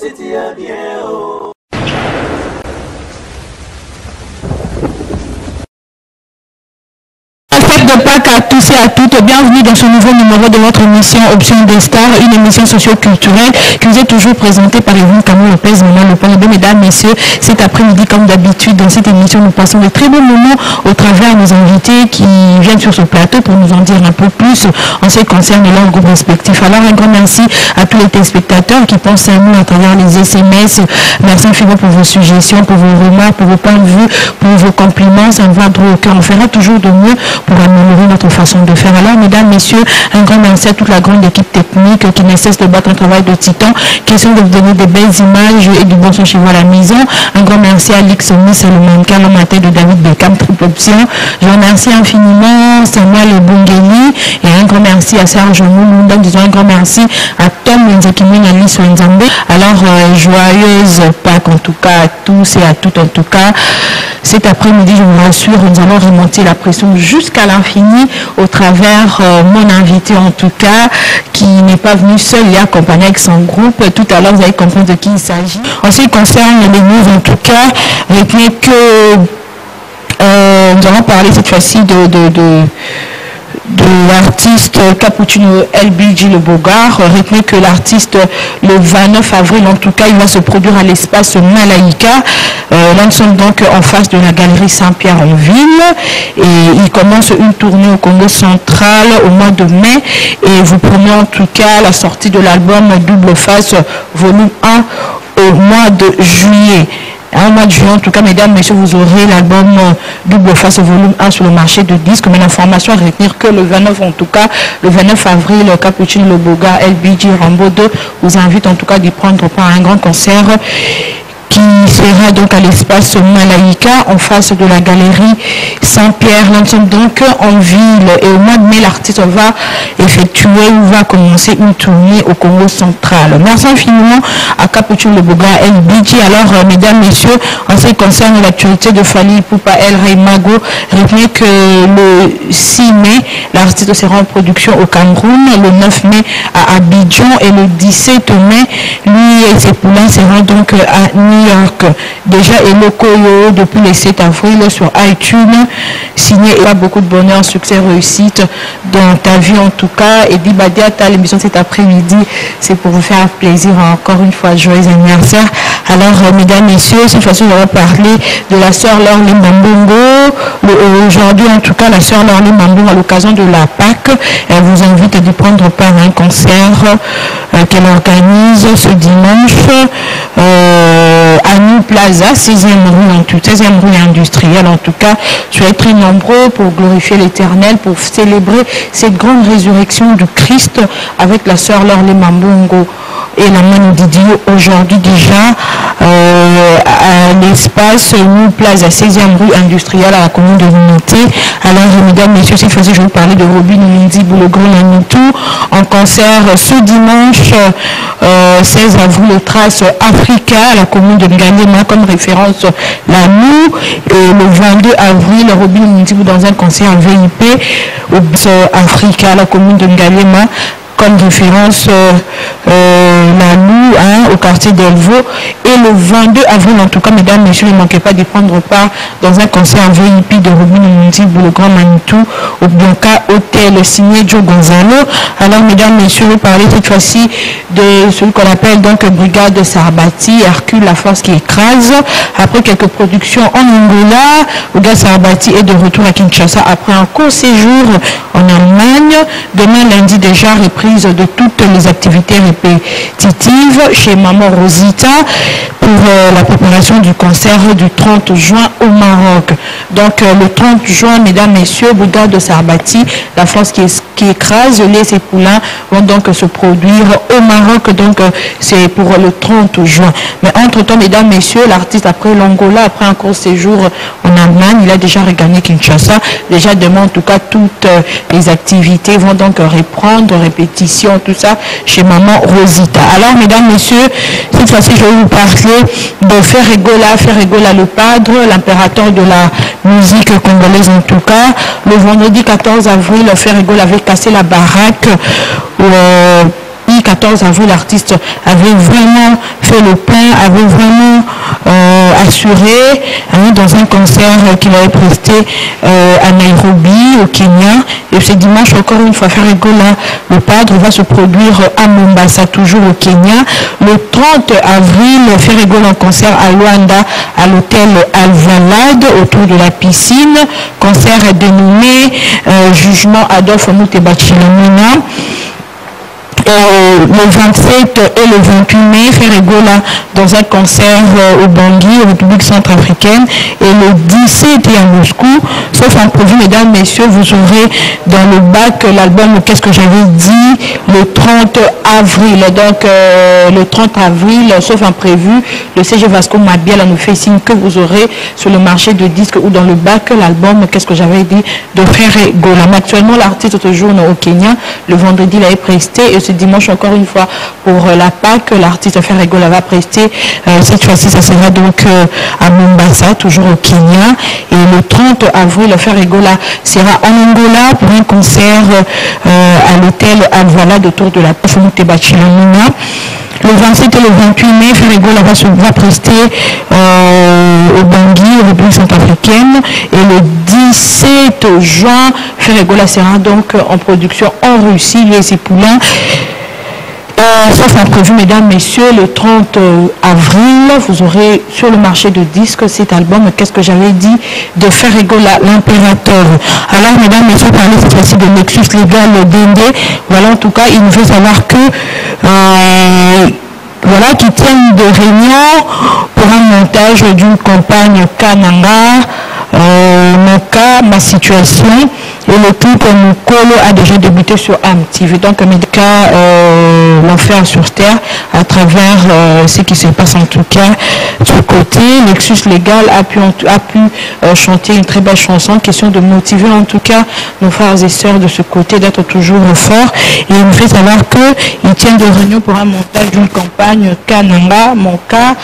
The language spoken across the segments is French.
De Pâques à tous et à toutes, bienvenue dans ce nouveau numéro de votre émission Option des Stars, une émission socio-culturelle qui vous est toujours présentée par Yvonne Camille Lopez, Maman Le Pont. Mesdames, messieurs, cet après-midi, comme d'habitude, dans cette émission, nous passons de très bons moments au travers de nos invités qui viennent sur ce plateau pour nous en dire un peu plus en ce qui concerne leur groupe respectif. Alors, un grand merci à tous les téléspectateurs qui pensent à nous à travers les SMS. Merci infiniment pour vos suggestions, pour vos remarques, pour vos points de vue, pour vos compliments. Ça me va droit au cœur. On fera toujours de mieux pour améliorer notre façon de faire. Alors, mesdames, messieurs, un grand merci à toute la grande équipe technique qui ne cesse de battre un travail de titan, qui essaie de vous donner des belles images et du bon son chez vous à la maison. Un grand merci à Alix Miss et le mannequin, l'homme à tête de David Beckham, triple option. Je remercie infiniment Samuel Bongeli et un grand merci à Serge Moulou. Disons un grand merci à Tom Nzakimine, Alice Wenzambe. Alors, joyeuse Pâques en tout cas à tous et à toutes en tout cas. Cet après-midi, je vous rassure, nous allons remonter la pression jusqu'à l'infini au travers mon invité en tout cas, qui n'est pas venu seul, il est accompagné avec son groupe. Tout à l'heure, vous allez comprendre de qui il s'agit. En ce qui concerne les news en tout cas, retenez que nous allons parler cette fois-ci de l'artiste Cappuccino LBG Le Bogart. Retenez que l'artiste, le 29 avril en tout cas, il va se produire à l'espace Malaïka. Là nous sommes donc en face de la galerie Saint-Pierre en ville et il commence une tournée au Congo central au mois de mai et vous prenez en tout cas la sortie de l'album Double Face volume 1 au mois de juillet. En mois de juin, en tout cas, mesdames, messieurs, vous aurez l'album Double Face volume 1 sur le marché de disques. Mais l'information à retenir que le 29, en tout cas, le 29 avril, Cappuccino Le Bogart, LBG Rambo 2 vous invite en tout cas d'y prendre part à un grand concert qui sera donc à l'espace Malaïka en face de la galerie Saint-Pierre. Nous sommes donc en ville et au mois de mai, l'artiste va effectuer ou va commencer une tournée au Congo central. Merci infiniment à Cappuccino Le Bogart LBG. Alors, mesdames, messieurs, en ce qui concerne l'actualité de Fally Ipupa El Rey Mago, retenez que le 6 mai, l'artiste sera en production au Cameroun, le 9 mai à Abidjan et le 17 mai, lui et ses poulains seront donc à New York. Déjà Hello Koyo depuis le 7 avril sur iTunes, signé et beaucoup de bonheur, succès, réussite dans ta vie en tout cas. Et Dibadiata, l'émission cet après-midi, c'est pour vous faire plaisir encore une fois, joyeux anniversaire. Alors mesdames, messieurs, cette fois-ci on va parler de la sœur Lorly Mambongo. Aujourd'hui en tout cas, la sœur Lorly Mambongo, à l'occasion de la Pâques, elle vous invite à y prendre part à un concert qu'elle organise ce dimanche à New Plaza, 16e rue industrielle. En tout cas, soyez très nombreux pour glorifier l'Éternel, pour célébrer cette grande résurrection du Christ avec la sœur Lorly Mambongo et la Manu Didier aujourd'hui déjà à l'espace New Plaza, 16e rue industrielle à la commune de l'Unité. Alors, mesdames, messieurs, cette fois-ci, je vais vous parler de Robin Mindibou, le grand Manitou, en concert ce dimanche 16 avril au Trace Africa à la commune de Ngalema, comme référence la nous. Et le 22 avril, Robin Mindibou dans un concert VIP au Africa à la commune de Ngalema, comme référence la Lou, au quartier d'Elvo. Et le 22 avril, en tout cas, mesdames, messieurs, ne manquez pas de prendre part dans un concert VIP de Robin Mindibou, le grand Manitou, au Bianca Hotel, signé Joe Gonzalo. Alors, mesdames, messieurs, vous parlez cette fois-ci de celui qu'on appelle donc Brigade Sarbati, Hercule, la force qui écrase. Après quelques productions en Angola, Brigade Sarbati est de retour à Kinshasa après un court séjour en Allemagne. Demain, lundi, déjà, reprise de toutes les activités répétitives chez Maman Rosita pour la préparation du concert du 30 juin au Maroc. Donc, le 30 juin, mesdames, messieurs, Brigade de Sarbati, la France qui écrase, les ses poulains vont donc se produire au Maroc. Donc, c'est pour le 30 juin. Mais entre-temps, mesdames, messieurs, l'artiste, après l'Angola, après un court séjour en Allemagne, il a déjà regagné Kinshasa. Déjà, demain, en tout cas, toutes les activités vont donc reprendre, répétition, tout ça, chez Maman Rosita. Alors, mesdames, messieurs, cette fois-ci, je vais vous parler de Ferregola le Padre, l'impérateur de la musique congolaise en tout cas. Le vendredi 14 avril, Ferregola avait cassé la baraque 14 avril, l'artiste avait vraiment fait le plein, avait vraiment assuré dans un concert qu'il avait presté à Nairobi, au Kenya. Et ce dimanche, encore une fois, Ferregola, le padre, va se produire à Mombasa, toujours au Kenya. Le 30 avril, Ferregola en concert à Luanda, à l'hôtel Alvalade, autour de la piscine. Concert dénommé Jugement Adolphe Muteba-Chilamina. Le 27 et le 28 mai, Ferregola dans un concert au Bangui, en République centrafricaine, et le 17 à Moscou. Sauf en prévu, mesdames, messieurs, vous aurez dans le bac l'album Qu'est-ce que j'avais dit le 30 avril. Donc le 30 avril, sauf en prévu, le CG Vasco Mabiala nous fait signe que vous aurez sur le marché de disques ou dans le bac l'album Qu'est-ce que j'avais dit de Ferregola. Mais actuellement, l'artiste séjourne au Kenya. Le vendredi, il avait presté, et ce dimanche, encore une fois, pour la Pâques, l'artiste Ferregola va prester. Cette fois-ci, ça sera donc à Mombasa, toujours au Kenya. Et le 30 avril, Ferregola sera en Angola pour un concert à l'hôtel Alvalade autour de la Poche Muteba-Chilamina. Le 27 et le 28 mai, Ferregola va prester au Bangui, au République centrafricaine. Et le 17 juin, Ferregola sera donc en production en Russie, les Époulins. Sauf en prévu, mesdames, messieurs, le 30 avril, vous aurez sur le marché de disques cet album Qu'est-ce que j'avais dit de Ferregola, l'impérateur. Alors, mesdames, messieurs, parler cette fois-ci de Nexus Légal Dende. Voilà, en tout cas, il nous fait savoir que voilà, qui tiennent de réunion pour un montage d'une campagne Kananga, mon cas, ma situation. Et le clip Mukolo a déjà débuté sur AMTV. Donc, Médica, l'enfer sur terre, à travers ce qui se passe en tout cas de ce côté. Nexus Légal a pu chanter une très belle chanson. Question de motiver en tout cas nos frères et sœurs de ce côté d'être toujours forts. Et il nous fait savoir qu'ils tiennent de réunion pour un montage d'une campagne Kananga, mon cas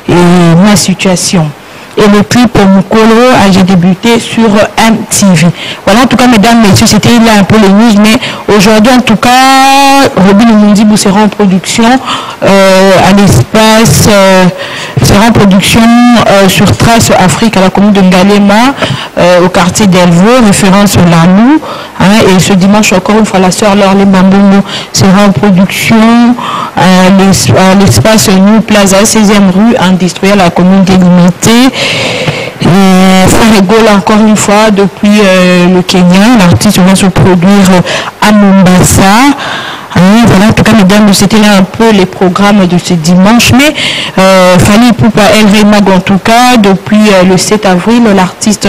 et ma situation. Et le clip Mukolo a débuté sur MTV. Voilà, en tout cas, mesdames, messieurs, c'était là un peu les news, mais aujourd'hui, en tout cas, Robin Mundibou sera en production à l'espace, sera en production sur Trace Afrique, à la commune de Ngalema, au quartier d'Elvo, référence Lalou. Et ce dimanche, encore une fois, la sœur Lorlé Bambongo sera en production à l'espace New Plaza, 16e rue industrielle, à la commune délimitée. Ferregola, encore une fois, depuis le Kenya, l'artiste va se produire à Mombasa. Voilà, en tout cas, mesdames, c'était là un peu les programmes de ce dimanche. Mais Fally Ipupa El Remag, en tout cas, depuis le 7 avril, l'artiste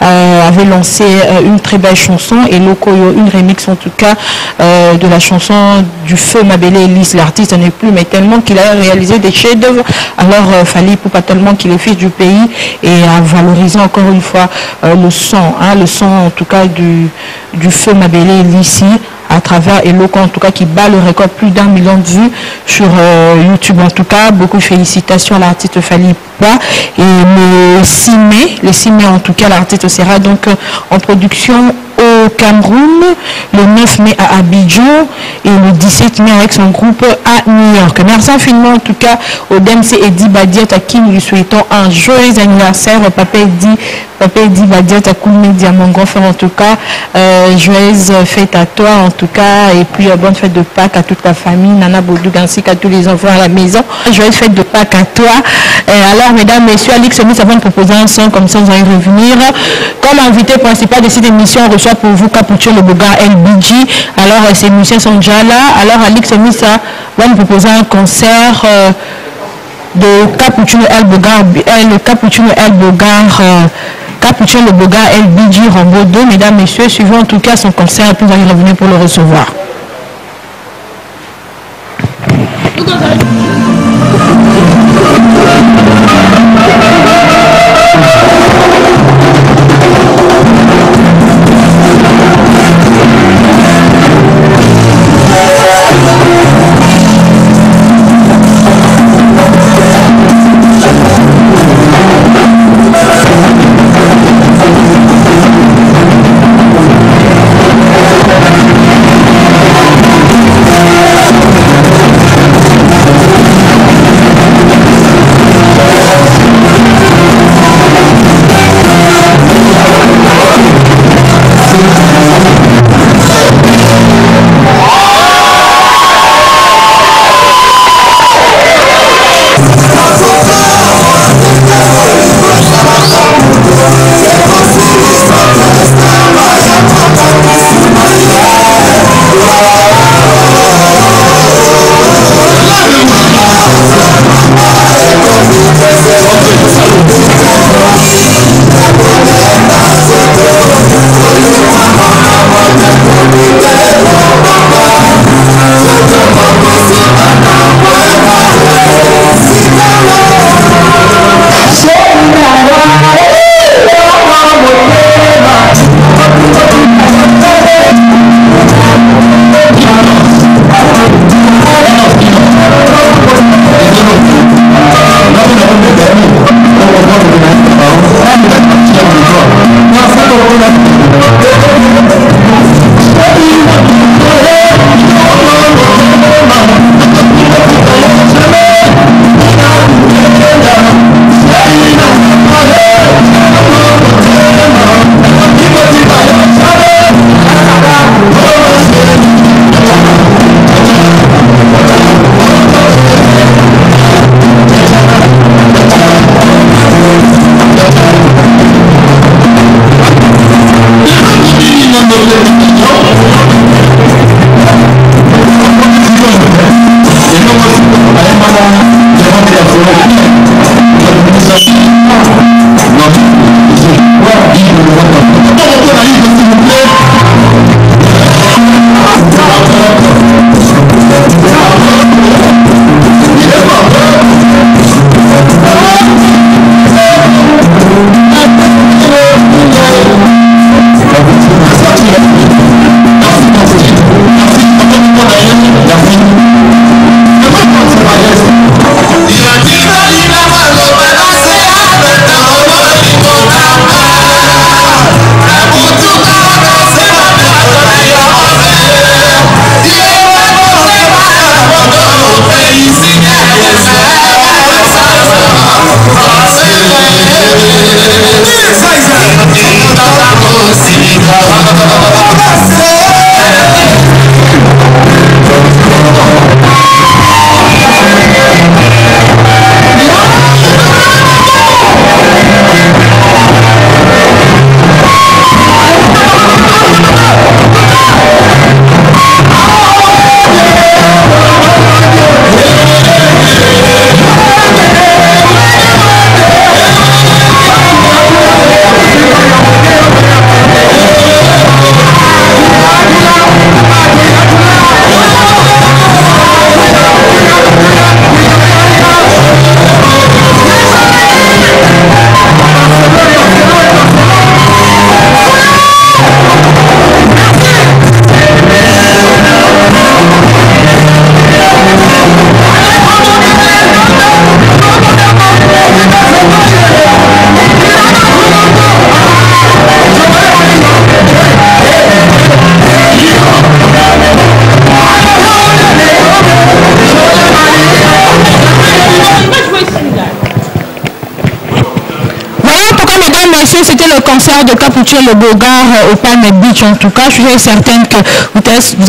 avait lancé une très belle chanson, et Lokoyo, une remix en tout cas de la chanson du feu Mabele Elise. L'artiste n'est plus, mais tellement qu'il a réalisé des chefs-d'œuvre. Alors Fally Ipupa, tellement qu'il est fils du pays, et a valorisé encore une fois le son en tout cas du feu Mabele Elise, à travers Eloko, en tout cas, qui bat le record, plus d'1 million de vues sur YouTube. En tout cas, beaucoup de félicitations à l'artiste Fally Ipupa. Et le 6 mai, en tout cas, l'artiste sera donc en production au Cameroun, le 9 mai à Abidjan et le 17 mai avec son groupe à New York. Merci infiniment en tout cas au DMC Eddie Badiat, à qui nous lui souhaitons un joyeux anniversaire. Papa Eddie Badiat, à Koulmedia, mon grand frère en tout cas. Joyeuse fête à toi en tout cas, et puis bonne fête de Pâques à toute la famille, Nana Baudou ainsi qu'à tous les enfants à la maison. Joyeuse fête de Pâques à toi. Alors mesdames, messieurs, Alix Semis va nous proposer un son, comme ça vous allez revenir. Comme invité principal de cette émission, on reçoit pour vous Capuchin Loboga LBG. Alors ces musiciens sont déjà là. Alors Alix Semis va nous proposer un concert de Capuchin Loboga, Capuchin Loboga LBG Rambo 2. Mesdames, messieurs, suivons en tout cas son concert, et puis vous allez revenir pour le recevoir. C'était le concert de Capuchin Le Bogard au Palm Beach. En tout cas, je suis certaine que vous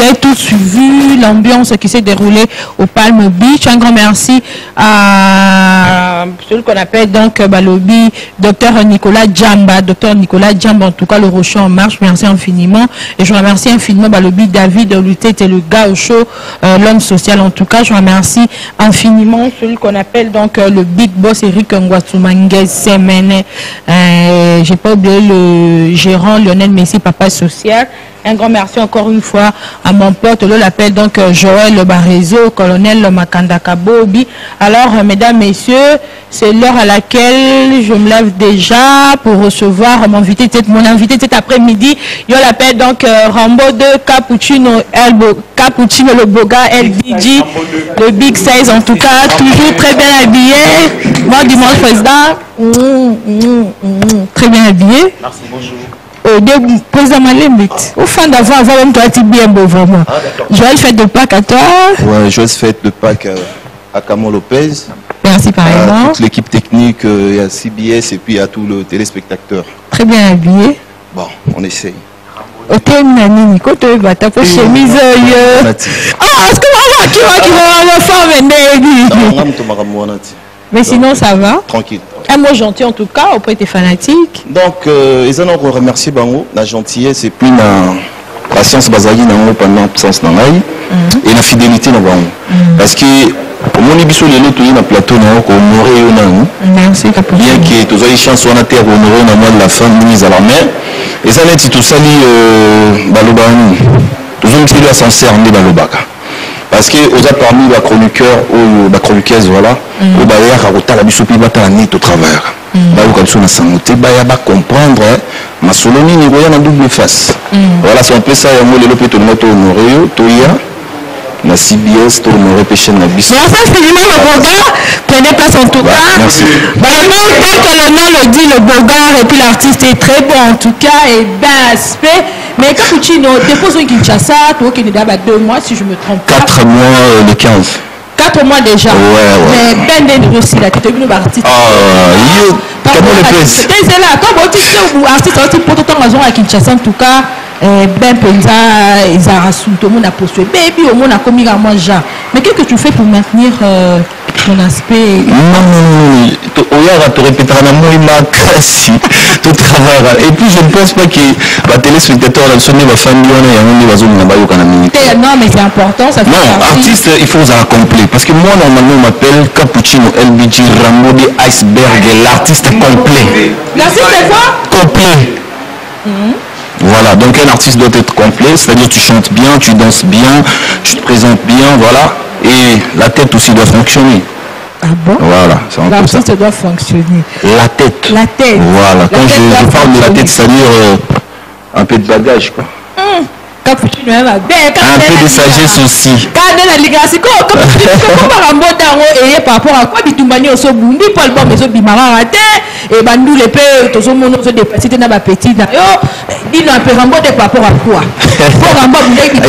avez tous suivi l'ambiance qui s'est déroulée au Palm Beach. Un grand merci à celui qu'on appelle donc Balobi, Dr Nicolas Djamba. Dr Nicolas Djamba, en tout cas, le Rocher en marche. Merci infiniment. Et je remercie infiniment Balobi David Luté, était le gars au show, l'homme social. En tout cas, je remercie infiniment celui qu'on appelle donc le Big Boss Eric Ngwatsumangue Semene. J'ai pas oublié le gérant Lionel Messi, papa social. Un grand merci encore une fois à mon pote, on l'appelle donc Joël Barézo, colonel Makandaka Bobi. Alors, mesdames, messieurs, c'est l'heure à laquelle je me lève déjà pour recevoir mon invité cet après-midi. Je l'appelle donc Rambo de Cappuccino Le Boga LBG, le Big Size en tout cas, toujours très bien habillé. Bon dimanche président, très bien habillé. Merci, bonjour. Président Malembit, au fin d'avoir même toi, tu bien beau vraiment. Joël, fête de Pâques à toi. Ouais, joyeuse fête de Pâques à Camon Lopez. Merci pareillement. À toute l'équipe technique, et à CBS et puis à tous les téléspectateurs. Très bien habillé. Bon, on essaye. Nani, côté ta chemise. Ah, est-ce que mais sinon ça va. Tranquille. Un mot gentil en tout cas auprès de tes fanatiques. Donc, ils ont remercié Bango, la gentillesse et puis la patience basée pendant l'absence dans l'ail et la fidélité dans Bango. Parce que mon émission les autres dans plateau honoré merci Capuchin. Bien que tous les chances soient à terre honoré dans le de la femme mise à la mer. Et ça n'est tout ça balobani. Tous les gens qui sont cernés balobaka. Parce que aux a parmi les chroniqueurs ou les chroniqueuses voilà au bailleur à rota la bisopi bata la nit au travail là où quand on a santé baya ba comprendre ma soloni ni voya na double face voilà c'est un peu ça et moi les l'hôpital moto honoré toya na CBS to honoré péché na bis merci infiniment le Bogard, prenez place en tout cas. Merci. Vraiment que le nom le dit, le Bogard et puis l'artiste est très bon en tout cas et bien aspect. Mais Capuchin, dépose au Kinshasa, toi qui est d'abord 2 mois si je me trompe pas. 4 mois le 15. 4 mois déjà. Ouais. Mais ben des aussi là, tu es venu artiste. Comment le pèse? C'est là, comme tu sais, artiste aussi pour tout le temps à Kinshasa en tout cas. Ben penza ils ont rassuré tout le monde a postulé baby au monde a commis à manger mais qu'est-ce que tu fais pour maintenir ton aspect non tu répéteras la moi ma casse tout travail et puis je ne pense pas que la téléspectateur la sonner la famille on est la zone là-bas au Canada non mais c'est important ça fait non artiste il faut ça complet parce que moi normalement on m'appelle Cappuccino LBG Rambo de Iceberg l'artiste complet l'artiste c'est quoi complet voilà, donc un artiste doit être complet, c'est-à-dire tu chantes bien, tu danses bien, tu te présentes bien, voilà, et la tête aussi doit fonctionner. Ah bon? Voilà, c'est un peu ça. L'artiste doit fonctionner. La tête. La tête. Voilà, quand je parle de la tête, c'est-à-dire un peu de bagage, quoi. Capuchin même un peu de sagesse aussi. Quand la ligation, comment et par rapport à quoi bitumbani au sobundi pour album les bimara raté et bandou les pe tous au monde se dépasser dans ma petite yo dit un peu rambo de par rapport à quoi pour rambo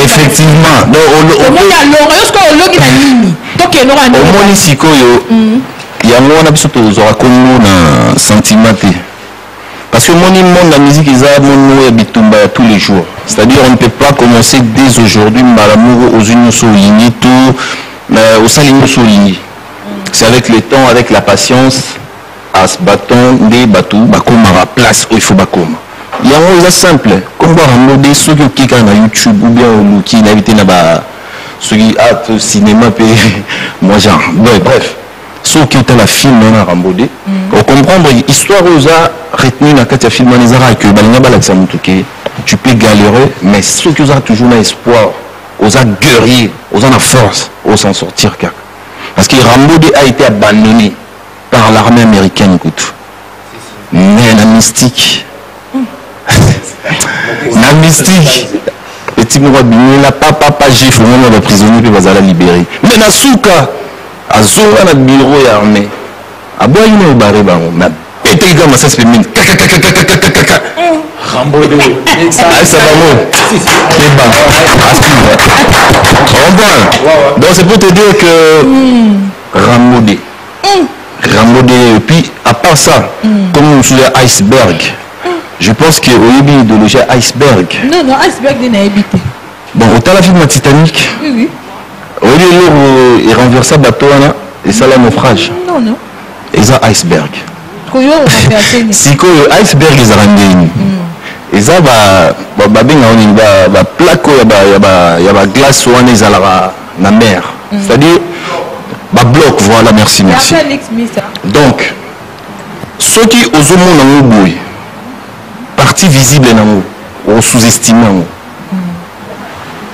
effectivement donc au monde à l'or est-ce que logi na nini donc il n'aura au monde sikoyo il y a moi na biso to zora komo na sentiment Parce que mon monde la musique ils ont mon nom bitumba tous les jours. C'est-à-dire on ne peut pas commencer dès aujourd'hui malamour aux unions solini tout au salino solini. C'est avec le temps, avec la patience, à ce bâton des bateaux, bakoma à place où il faut bakoma. Il y a un simple, comme voir un modèle ceux qui sont sur YouTube ou bien au qui n'invite pas ceux qui ont cinéma moi genre. Bref, ceux qui ont la film on a rambodé. Pour comprendre l'histoire aux a retenu dans le film on les a que tu peux galérer, mais ceux qui ont toujours l'espoir, aux a guerrier, aux a la force, aux s'en sortir car. Parce que Rambodé a été abandonné par l'armée américaine, écoute. Mais la mystique. La mystique. Et tu me vois bien, la papa gifle, on a prisonnier, puis on va la libérer. Mais la souka, à Zola, la bureau et armée. À boire, il y a un barré, mais pété, il commence à se faire mine. Rambodé. Ça va bon. C'est bon. Donc c'est pour te dire que Rambodé. Rambodé. Et puis à part ça, comme on souligne iceberg, je pense que au début de l'idéologie iceberg. Non, iceberg n'est pas habité. Bon, au la film Titanic. Oui. Au lieu il renverse le bateau et ça le naufrage. Non. Et ça iceberg. Si que iceberg ils rendent. Et ça va plaque il y a glace ou la mer. C'est-à-dire bloc, voilà, merci. Donc ceux qui osent mon partie visible ou sous-estimé.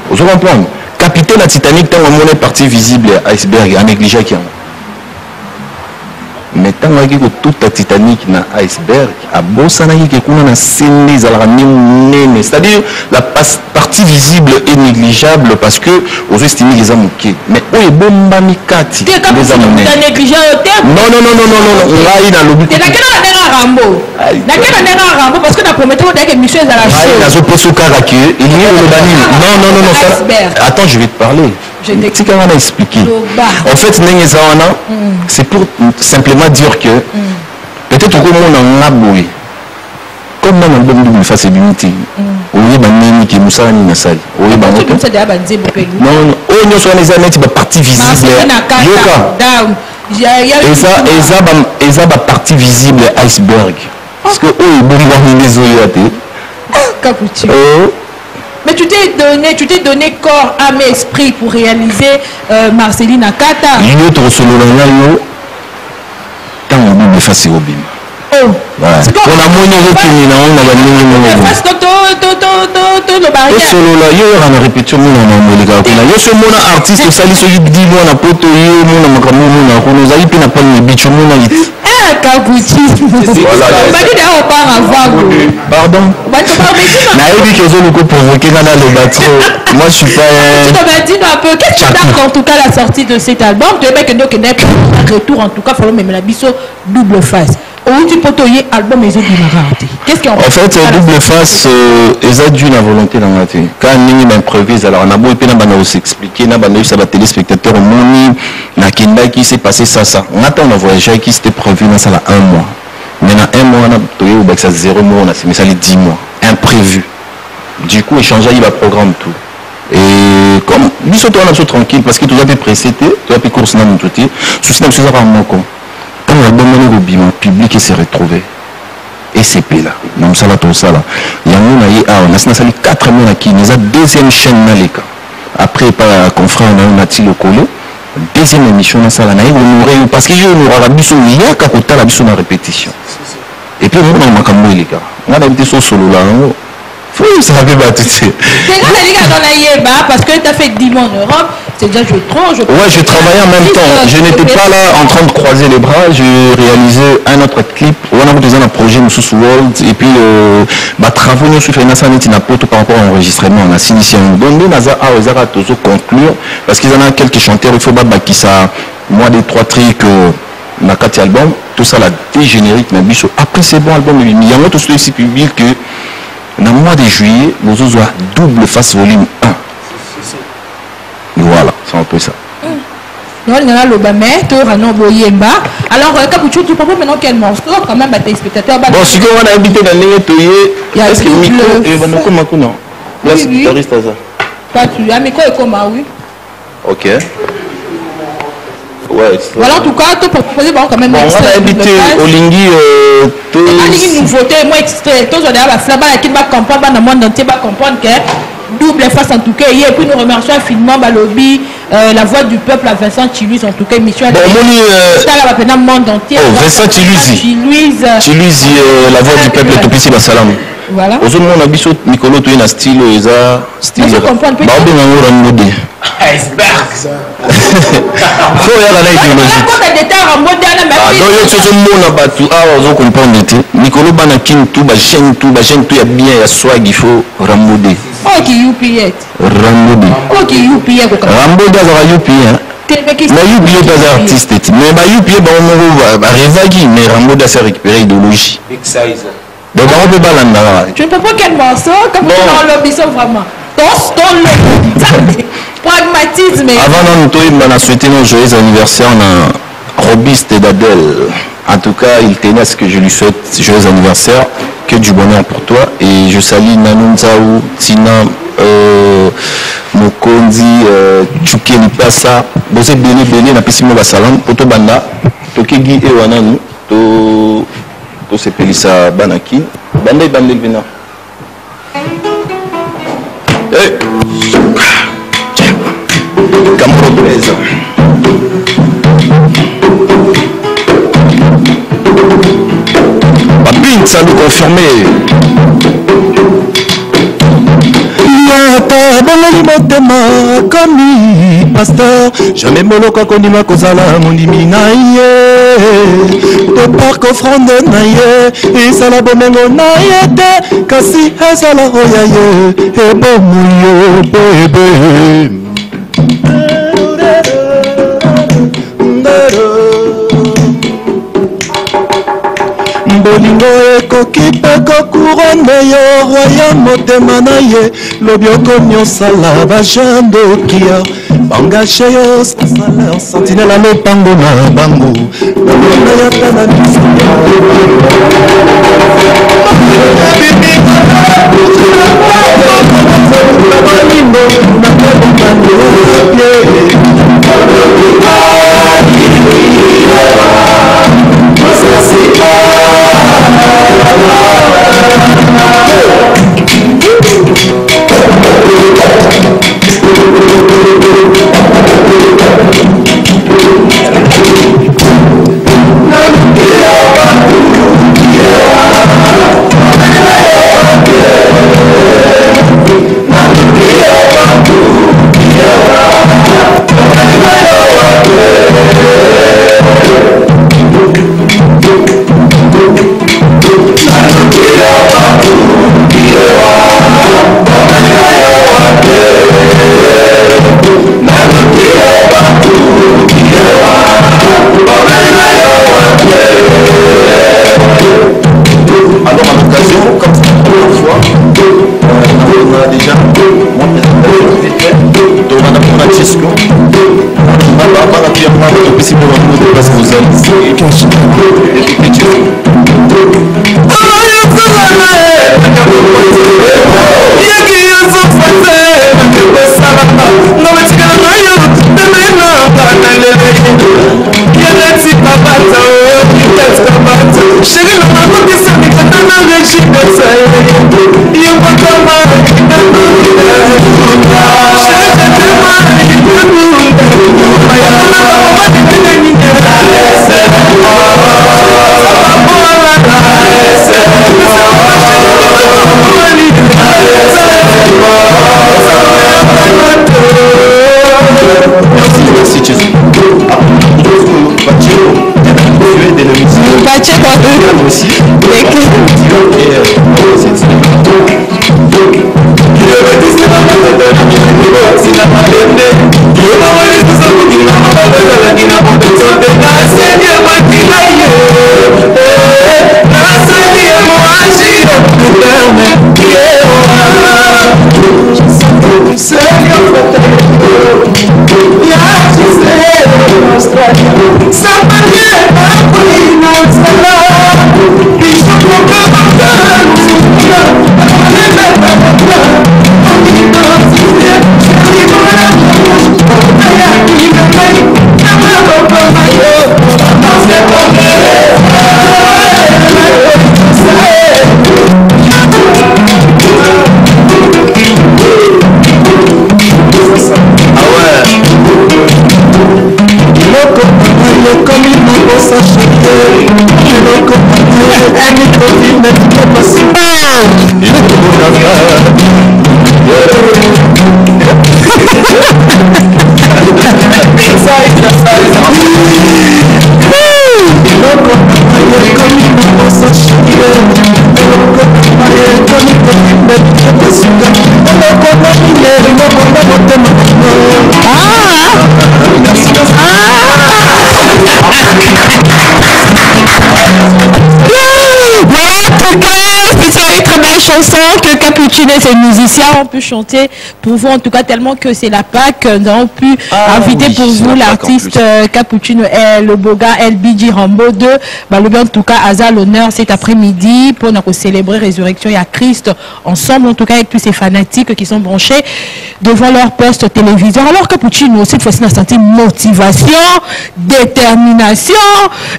Vous comprenez? Capitaine la Titanic tant mon partie visible iceberg à négliger qui. Mais tant que toute la Titanic na iceberg à bossana qui kuna na scène c'est-à-dire la partie visible est négligeable parce que aux estimés les amoqués mais où est bomba mikati les amoqués non là il a l'objet parce que la prometteur que mission est à la chose non attends je vais te parler tu vas expliquer en fait c'est pour simplement dire que peut-être que on a aboué comme dans le bon double face unité on est banni qui moussa ni nasali on est banni non on est sur les années de partie visible et ça partie visible iceberg parce que on est bon dans les oyoté mais tu t'es donné corps, âme et esprit pour réaliser Marceline Akata. L'autre solo là tant on double face au bim. Oh. On a moins de qui on a face le barrière. Solo là, il y aura une répétition mon les gars. Il y a ce mon artiste ça lui se dit moi na poto yo mon makamu mon na zaï pina pas le bicho mon na it. Kabuchi. Pardon. Na ebi que zo loko provoquer dans le bateau. Moi je suis pas tu m'as dit un peu qu'est-ce que tu as en tout cas la sortie de cet album tu veux que donc un retour en tout cas faut même la biso double face. Où tu peux toyer album et qu'est-ce qu'on en fait double face ils ont dû la volonté dans la télé quand on improvise alors on a beau et puis on va s'expliquer on va ça va téléspectateur moni na kinda qui s'est passé ça on attend un voyage qui s'était prévu dans ça là 1 mois mais dans 1 mois on a toyé au bac ça 0 mois on a mais ça les 10 mois imprévu du coup échanger il va programme tout et comme nous sommes tranquille parce que tout a été précédé tout a été course dans tout souci dans ce ça par moko quand l'album le public s'est retrouvé et c'est là donc ça là tout ça là il y a on a 4 mois qui nous a deuxième chaîne dans les cas après par confrère on a tiré le collé deuxième émission dans ça là parce que je nous aura biso il y a qu'à la biso dans répétition et puis on a makambo les gars on a d'habitude sur solo là oui, ça va pas tout c'est parce que tu as fait 10 mois en Europe, c'est déjà je travaillais en même temps. Je n'étais pas là en train de croiser les bras. J'ai réalisé un autre clip. On a fait un projet sous World et puis travaux nous sur financement par rapport à l'enregistrement. On a signifié un bon conclure parce qu'ils en ont quelques chanteurs. Il faut pas qui ça. Moi des 3 trucs na 4 albums. Tout ça là des génériques. Après c'est bon album. Il y a un autre aussi public que dans le mois de juillet, nous avons double face volume 1. Voilà, c'est un peu ça. Non, il y a l'Obama, Torano Boyemba. Alors, Capuchou, tu proposes maintenant quel morceau quand même à tes spectateurs? Bon, si on a habité dans les toyés, est-ce que le micro est comme un coup, non? Là, c'est guitariste à ça. Pas tu as, mais quoi est comme oui. Ok. Ouais. Voilà, en tout cas, tu peux proposer quand même. Bon, on a habité au Lingui. Une nouveauté, moi, extrait. Tous on a la flamme, qui va comprendre, dans le monde entier, va comprendre que double face en tout cas. Et puis nous remercions infiniment Balobi, la voix du peuple à Vincent Chiluise, en tout cas, émission. Bon, dans le monde entier. Oh, Vincent Chiluise. Chiluise, la voix du peuple, tout ici, salam. Voilà. Aux autres, on a vu Nicolo, tu es un style, style. Je comprends un peu. Iceberg. Faut y aller à l'idéologie. Nicolo Banakin, tout gêne, tout y a bien, il y a swag, il faut ramodé. Ok, youpi. Ramodé. Ok, youpi. Ramodé, ça va youpi. Mais youpi est pas artiste. Mais youpi, on va révaguer, mais Ramodé, c'est récupérer l'idéologie. Donc, on peut pas l'en. Tu ne peux pas quel morceau, comme tu dans l'ambition vraiment. Pragmatisme. Avant, on a souhaité nos joyeux anniversaire à Robiste et d'Adèle. En tout cas, il tenait à ce que je lui souhaite joyeux anniversaire, que du bonheur pour toi. Et je salue Nanunzaou, Tina, Mokondi, Tchouké Lipasa, Bosé Bélé, Napisimo Basalam, Otobanda, Tokegi et Wananu, To Sepelisa Banaki, Banda et Bandel Vena. Hey! Campropresa. Papine, ça nous confirmé. Yata bongoli motema komi pasteur jamais moloko kondima kozala mondimi na ye to park offrande na ye ezala bomengo na ye te kasi ezala oya ye ebomu yo bebe. Bolingo ekoki mpe kokurone yo roya motema na ye lobi okomi osala bajandokia bangashe yo salaire sentinela lopango na bango nalonda yata na biso Chanson que Cappuccino et ses musiciens ont pu chanter pour vous, en tout cas tellement que c'est la Pâque. Nous avons pu inviter pour vous l'artiste Cappuccino et le beau gars LBG Rambo 2. En tout cas, Aza l'honneur cet après-midi pour nous célébrer Résurrection et à Christ ensemble, en tout cas avec tous ces fanatiques qui sont branchés devant leur poste téléviseur. Alors Cappuccino, cette fois-ci, on a senti motivation, détermination.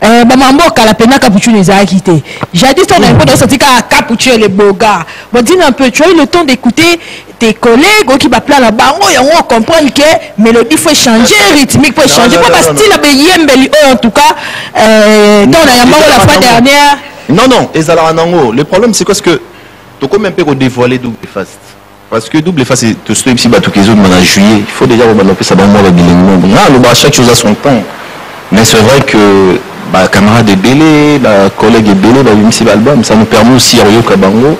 Maman, quand la peine Cappuccino les a quittés. J'ai dit, on a un peu senti Cappuccino les beaux gars. Bon, dis un peu, tu as eu le temps d'écouter tes collègues qui va plaire là-bas, on comprend que mélodie faut changer, rythmique faut changer, pas parce style en tout cas, dans la fois dernière. Non, le problème c'est quoi, que tu peux même pas dévoiler Double Face. Parce que Double Face, c'est tout ce qui est en juillet, il faut déjà développer ça dans le mois chaque chose à son temps. Mais c'est vrai que camarade est belé, collègue est belé, album, ça nous permet aussi à Rio Kabango.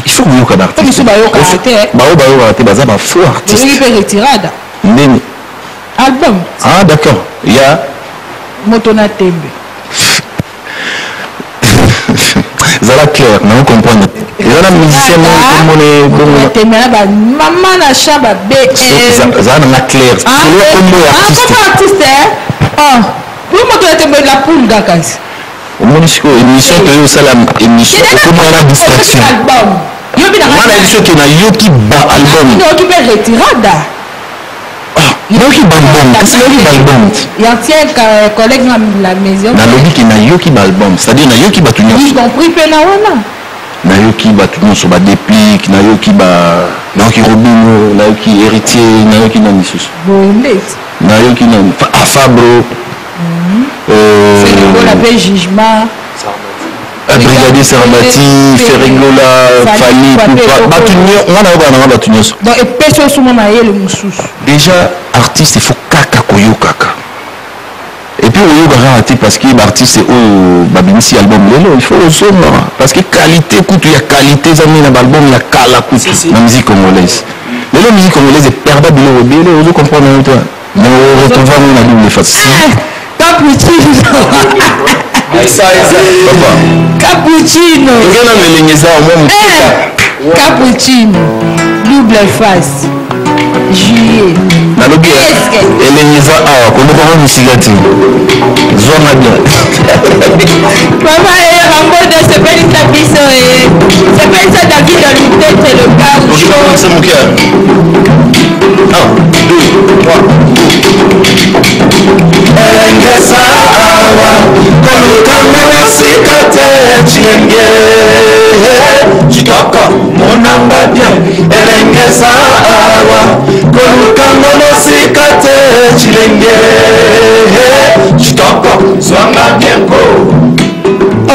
Il faut que vous artiste. Faux artiste. Album. Ah d'accord. Il y a Motona Tembe. Zala clair, non comprendre. Il y a la musicien maman na chaba BM. Zala na clair. Comme artiste. Pour Motona Tembe la poule d'akas. Au municipal émission que salam émission comment la distraction. On a émission qui na yoki ba album. Yoki be retirada. Yoki ba album, qu'est-ce que yoki ba album? Il y a un collègue dans la maison. Na lobi qui na yoki ba album, c'est-à-dire na yoki ba tunya. Ils compris pena wana. Na yoki ba tunya so ba déplique, na yoki ba na yoki Robino, na yoki héritier, na yoki na misus. Na yoki na Afabro. C'est le l'appel jugement. Brigadier Sarabati, Ferrigola, Fali, donc et personne sur mon aïe le moussous. Déjà artiste il faut kaka koyo kaka. Et puis oyo garanti parce que l'artiste c'est au babinisi album lelo il faut osoma parce que qualité coûte il y a qualité ça dans l'album il y a kala coûte la musique congolaise. La musique congolaise est perdable au bien vous comprenez toi. Mais on retrouve la Double Face. Cappuccino. Cappuccino. Double Face. Juillet. Papa et Rambo de ce bel établissement. C'est pas ça David de lutter, c'est le gars. C'est mon cœur. 1, 2, 3.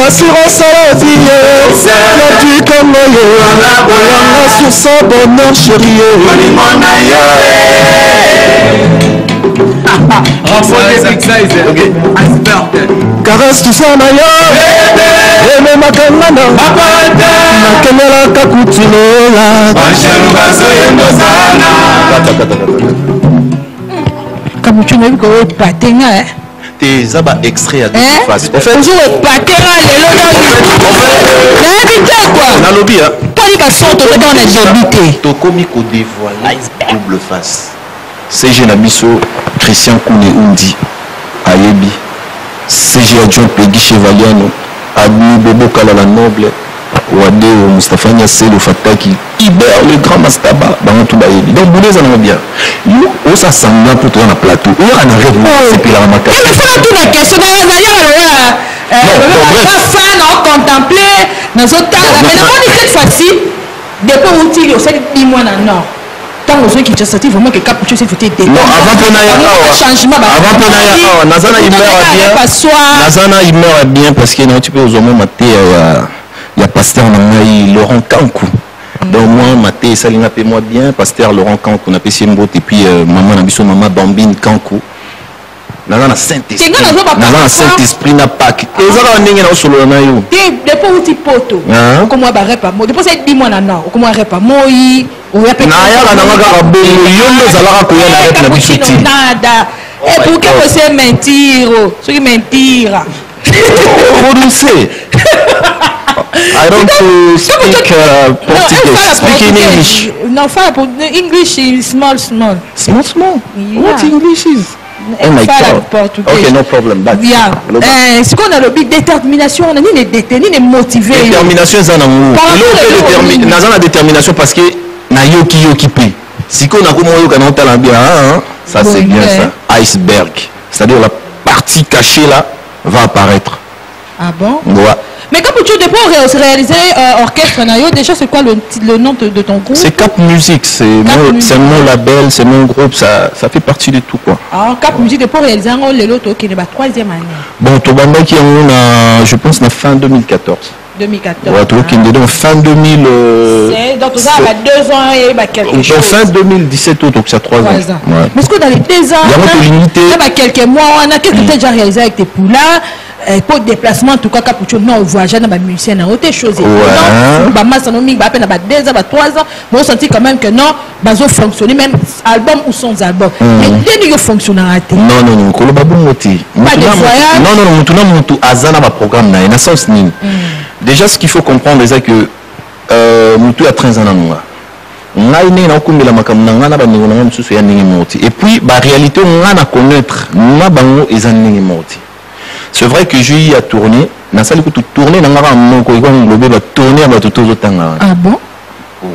Assurance à la vie, du comme sur son bonheur chéri. Caresse tout ça d'ailleurs. Et même à Kanana Nakemela Cappuccino Cappuccino ko patenga t'es zaba extrait à Double Face. En fait, vous patenga on a lobby hein. Pas les garçons on a habité. To komi ko dévoiler Double Face. CG Nabiso Christian Koune Undi Ayebi CG Adjoint Peggy Chevaliano Admi Bobo Kalala Noble Wade Mustafa Niasselo Fataki Iber le grand Mastaba dans tout Bayebi. Donc vous les en bien. Yo ça semble pour toi dans le plateau. Il y a un arrêt c'est puis la matin. Mais ça tout la question d'ailleurs fan on contempler dans autres temps mais on dit cette fois-ci depuis où il y a 7 mois non. tant aux qui sorti vraiment que Capucho s'est foutu des non avant qu'on aille changement avant qu'on aille Nazana il meurt bien parce que non tu peux aux hommes maté il y a pasteur Laurent Kankou donc moi maté Salinga paie moi bien pasteur Laurent Kankou na pesi mbote et puis maman na biso maman Bambine Kankou Nazana Saint-Esprit na Pâques ezala ndenge na solo na yo depuis uti poto comment ba repa mo depuis c'est 10 mois na non comment repa moi ou ya na ya na ngaka bo yo ndo zalaka ko ya na repa na biso ti nada et pour que vous mentir ce qui mentira prononcer I don't speak Portuguese. Speak in English. No, fine. English is small. Small? Yeah. What English is? Oh my God. Okay, no problem. But yeah. Ce qu'on a le but détermination, on a ni les détenus, ni les motivés. Détermination, ça n'a pas. La détermination parce que na yoki pe. Si qu'on a comme yo kana talent bien, ça c'est bien ça. Iceberg. C'est-à-dire la partie cachée là va apparaître. Ah bon? Ouais. Mais quand tu devais réaliser orchestre Nayo, déjà c'est quoi le nom de ton groupe? C'est Cap Musique, c'est mon label, c'est mon groupe, ça fait partie de tout quoi. Alors Cap Musique depuis réaliser un rôle l'autre qui est la 3e année. Bon, Tobanda qui on a, je pense, en fin 2014. 2014. Ouais, tout qui est fin 2000. Donc ça a 2 ans et quelque chose. Fin 2017 donc ça 3 ans. Ouais. Mais est-ce que dans les 2 ans, il y a quelques mois, on a quelques déjà réalisé avec tes poulains. Pour déplacement en tout cas Capucho non voyager dans les musiciens dans autre chose non bah masse non mi bah peine bah 2 ans bah 3 ans mais on sentit quand même que non bah ont fonctionné même album ou sans album mais dès que fonctionne non ko lo ba bon moti pas de voyage non mutuna mutu azana ba programme na sens nini déjà ce qu'il faut comprendre c'est que mutu a 13 ans na ngai ne na kumbela makamna ngana ba ningo na msusu ya ningi moti et puis ba réalité ngana connaître na bango ezanningi moti. C'est vrai que j'ai à tourner, dans salle que tout tourner dans mon coin globé va tourner à tout aux autres. Ah bon?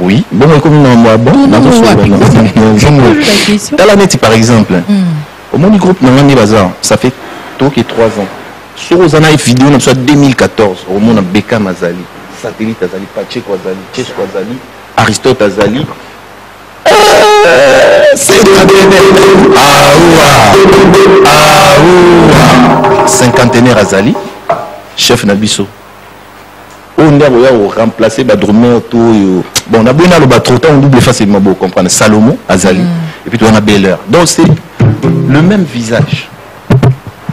Oui, bon comme non moi bon. Dans l'année par exemple, au moins du groupe Nangani Bazar, ça fait tout qui 3 ans. Sur aux années vidéo, nous sommes 2014, au monde à Beka Mazali, Satellite Azali, Pacheco Azali, Chesco Azali, Aristote Azali. C'est cinquantenaire Azali, chef Nabiso. On a remplacé Badrumé tout. Bon, on a bien le battre on double facilement pour comprendre. Salomon Azali et puis on a Bel-Air. Donc c'est le même visage.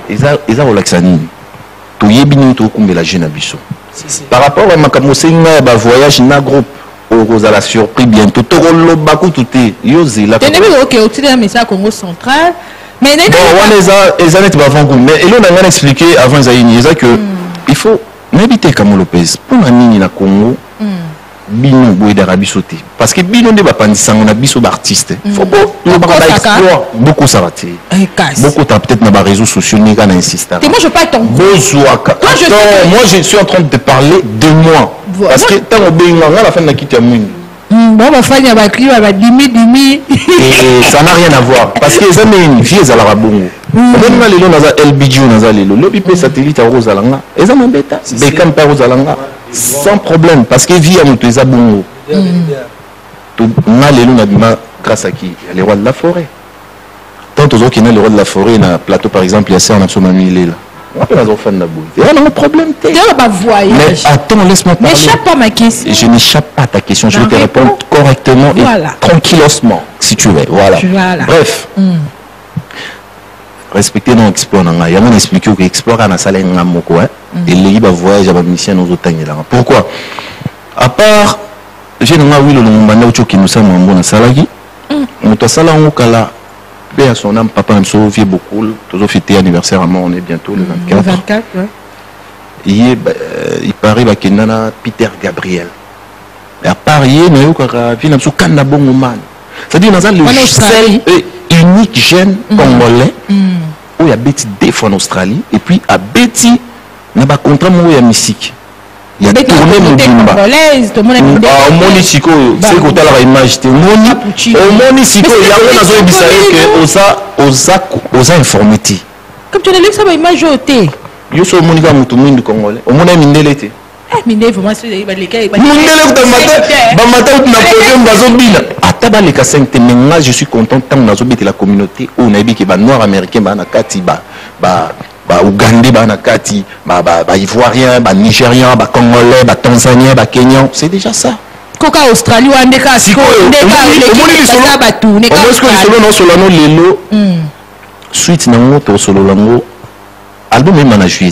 Ils ont relaxani. Tout y est bien tout comme la jeune Nabiso. Par rapport à ma camoussinga, voyage na groupe. La surprise bientôt tout le bakou tout est yosé la ok au-dessus de ça Congo central mais bon les années avant mais et là on a expliqué avant ça que il faut n'habiter comme Lopez pour la mini na Congo bino boy d'Arabie sauté parce que bino ne va pas on a biso d'artistes faut pas explorer beaucoup ça va beaucoup t'as peut-être dans les réseaux sociaux ni qu'à insister moi je parle ton moi je suis en train de te parler de moi parce que tant au bien à la fin de la quitte à moi bon ma famille va crier va dimi et ça n'a rien à voir parce que ça met une vie à la bongo on a les lots dans LBG on a les lots le pipe satellite à Rosalanga et ça m'embête Beckham par Rosalanga sans problème parce que vie à nous tous à bongo on a les lots grâce à qui les rois de la forêt tant aux autres qui sont les rois de la forêt na plateau par exemple il y a ça on a son ami là il y a un problème. Mais attends, laisse-moi parler. N'échappe pas à ma question. Je n'échappe pas à ta question. Je vais te répondre correctement et tranquillement, si tu veux. Voilà. Bref. Respecter nos exploits. Il y a un expliqué que l'exploit a salé un moko. Et les va voyager à mission aux autres. Pourquoi? À part, j'ai un oui le monde qui nous sommes en bonne salagi. Nous sommes salé en okala. À son âme, papa me sauve beaucoup. Toujours fêté anniversaire à moi, on est bientôt le 24. Le 24, ouais. Il paraît qu'il y a Peter Gabriel. Et à Paris, il y a un Kanda Bongoman. C'est-à-dire, il y a le seul et unique jeune congolais où il y a Betty Def en Australie. Et puis, à Betty, il y a un contrat où il y a musique. Il y a tourné Mobimba. Au Monisiko, c'est que tu as la image. Au Monisiko, il y a un osa informati. Comme tu as dit, ça va image au thé. Je suis au Monika Moutoumine du Congolais. Au Monika Mindelete. Mindele, vraiment, c'est les gars. Mindele, tu as matin, tu as podium, tu as Attends les 5 mais moi je suis content tant on a zobé la communauté on a dit que noirs américains ba na kati ba Ougandais ba na kati ba ivoiriens ba nigériens ba congolais ba tanzaniens ba kenyans c'est déjà ça. Koka Australie ou andeka solo lelo suite nango to solo lango album même na juillet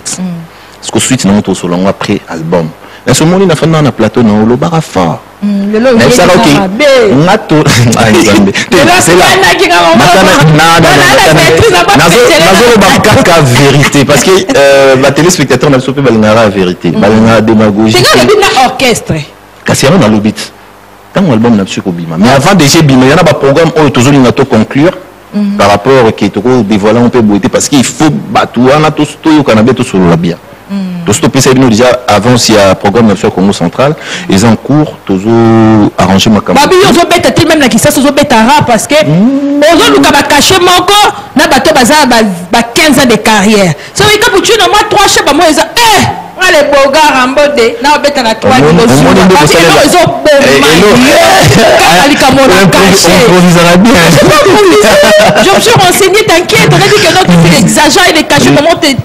parce que suite nango to solo lango après album na ce moment na fana na plateau na lo bara fort lelo ngato c'est vérité parce que la téléspectateur n'a pas la vérité la démagogie orchestre Cassiano dans le beat. Tant l'album n'a pas bima. Mais avant déjà bima, il y a un programme où toujours il faut conclure par rapport à qui est dévoiler un peu beauté parce qu'il faut battre on a tous tout au Canada tout sur la bien. Tout stopper ça déjà avant s'il y a un programme sur Congo central ils en cours toujours arranger ma caméra. Babi on bête tout même là qui ça so bête rap parce que on nous ka cacher moko na bato baza ba 15 ans de carrière. So il ka putu na moi 3 chefs ba moi ils les bogards en mode na bête na toi je me suis renseigné t'inquiète on a dit que non tu exagères il est caché comment t'es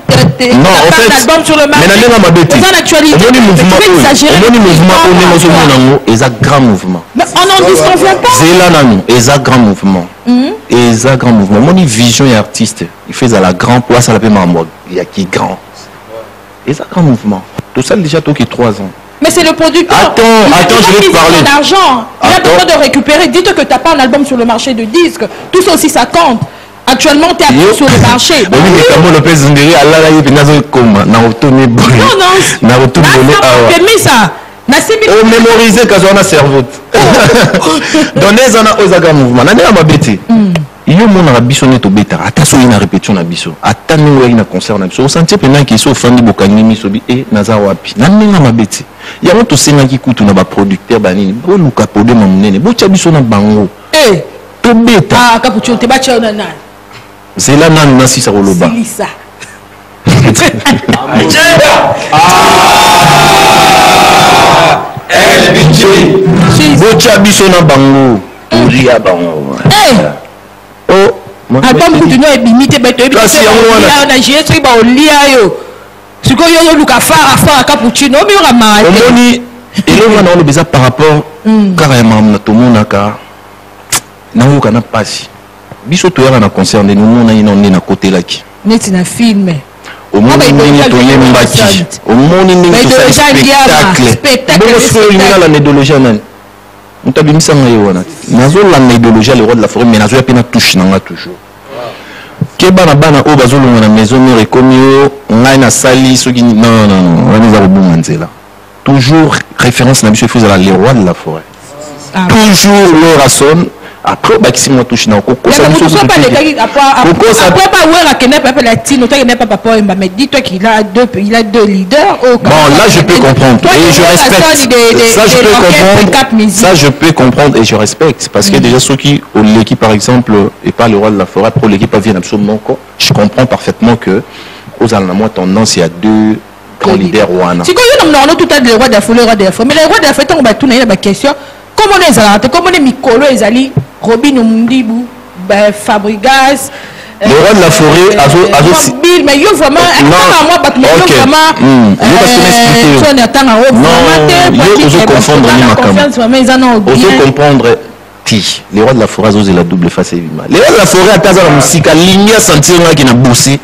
non en fait album sur le marché mais na bête on est un grand mouvement mais on n'en disconvient pas c'est là nanu un grand mouvement et un grand mouvement mon vision et artiste il fait à la grand place à la paiement en mode il y a qui grand et ça grand mouvement tout ça déjà tout qui 3 ans. Mais c'est le producteur. Attends, je vais te parler d'argent. Il a besoin de récupérer. Dites que tu n'as pas un album sur le marché de disques. Tout ça aussi ça compte. Actuellement tu es sur le marché. Oui, mais comment Lopez Ndiri Allah là il vient comme na autonomie bon. Non. Na autonomie ça. Oh mémoriser quand on a cerveau. Donnez en a ozaga mouvement. Na ma bête. Yo mona biso neto beta ata so ina répétition na biso ata ningo ina concert na biso sentir pendant ki so fandi bokani miso bi naza wapi na ninga mabeti ya moto senga ki kutu na ba producteur banini bo luka pode mamunene bo tia biso na bango to beta kapucho te ba tia na na c'est là nan na sisa koloba silisa bo tia biso na bango ria bango album continue à limiter beto na jésus ba olia yo siko yo luka fara cappuccino mi ora ma omoni elonga na ono par rapport carrément na tomonaka na yoka na pasi biso to yaka na concert de nous na ina na côté laki neti na film omoni nini to yembaki omoni nini to spectacle bon so la méthodologie nani mutabimisa ngai wana nazolanda idéologie le roi de la forêt mais nazoya pe na touche nanga toujours ke bana o bazolonga na maison mère ekomi yo ngai na sali soki non wana za kobonga nzela toujours référence na biso faisait la le roi de la forêt toujours le rason après bakisi moi touche na koko ça biso pas les gars après pas ouais la kenepa appelle la tino toi kenepa papa mais dis-toi qu'il a deux leaders bon là je peux comprendre et je respecte ça je peux comprendre ça je peux comprendre et je respecte parce que déjà ceux qui l'équipe par exemple et pas le roi de la forêt pour l'équipe vient absolument quoi je comprends parfaitement que aux allemands tendance il y a deux grands leaders wana si quand on tout à le roi de la forêt mais le roi de la forêt on va tout na question comment les alate comment les mikolo ezali Robin Mdibu, Fabrigas. Le roi de la forêt, mais il y a vraiment. Les rois de la forêt, ils la double face. Les rois de la forêt, à Kaza, la musique, à Ligna, sentir qui n'a bossé.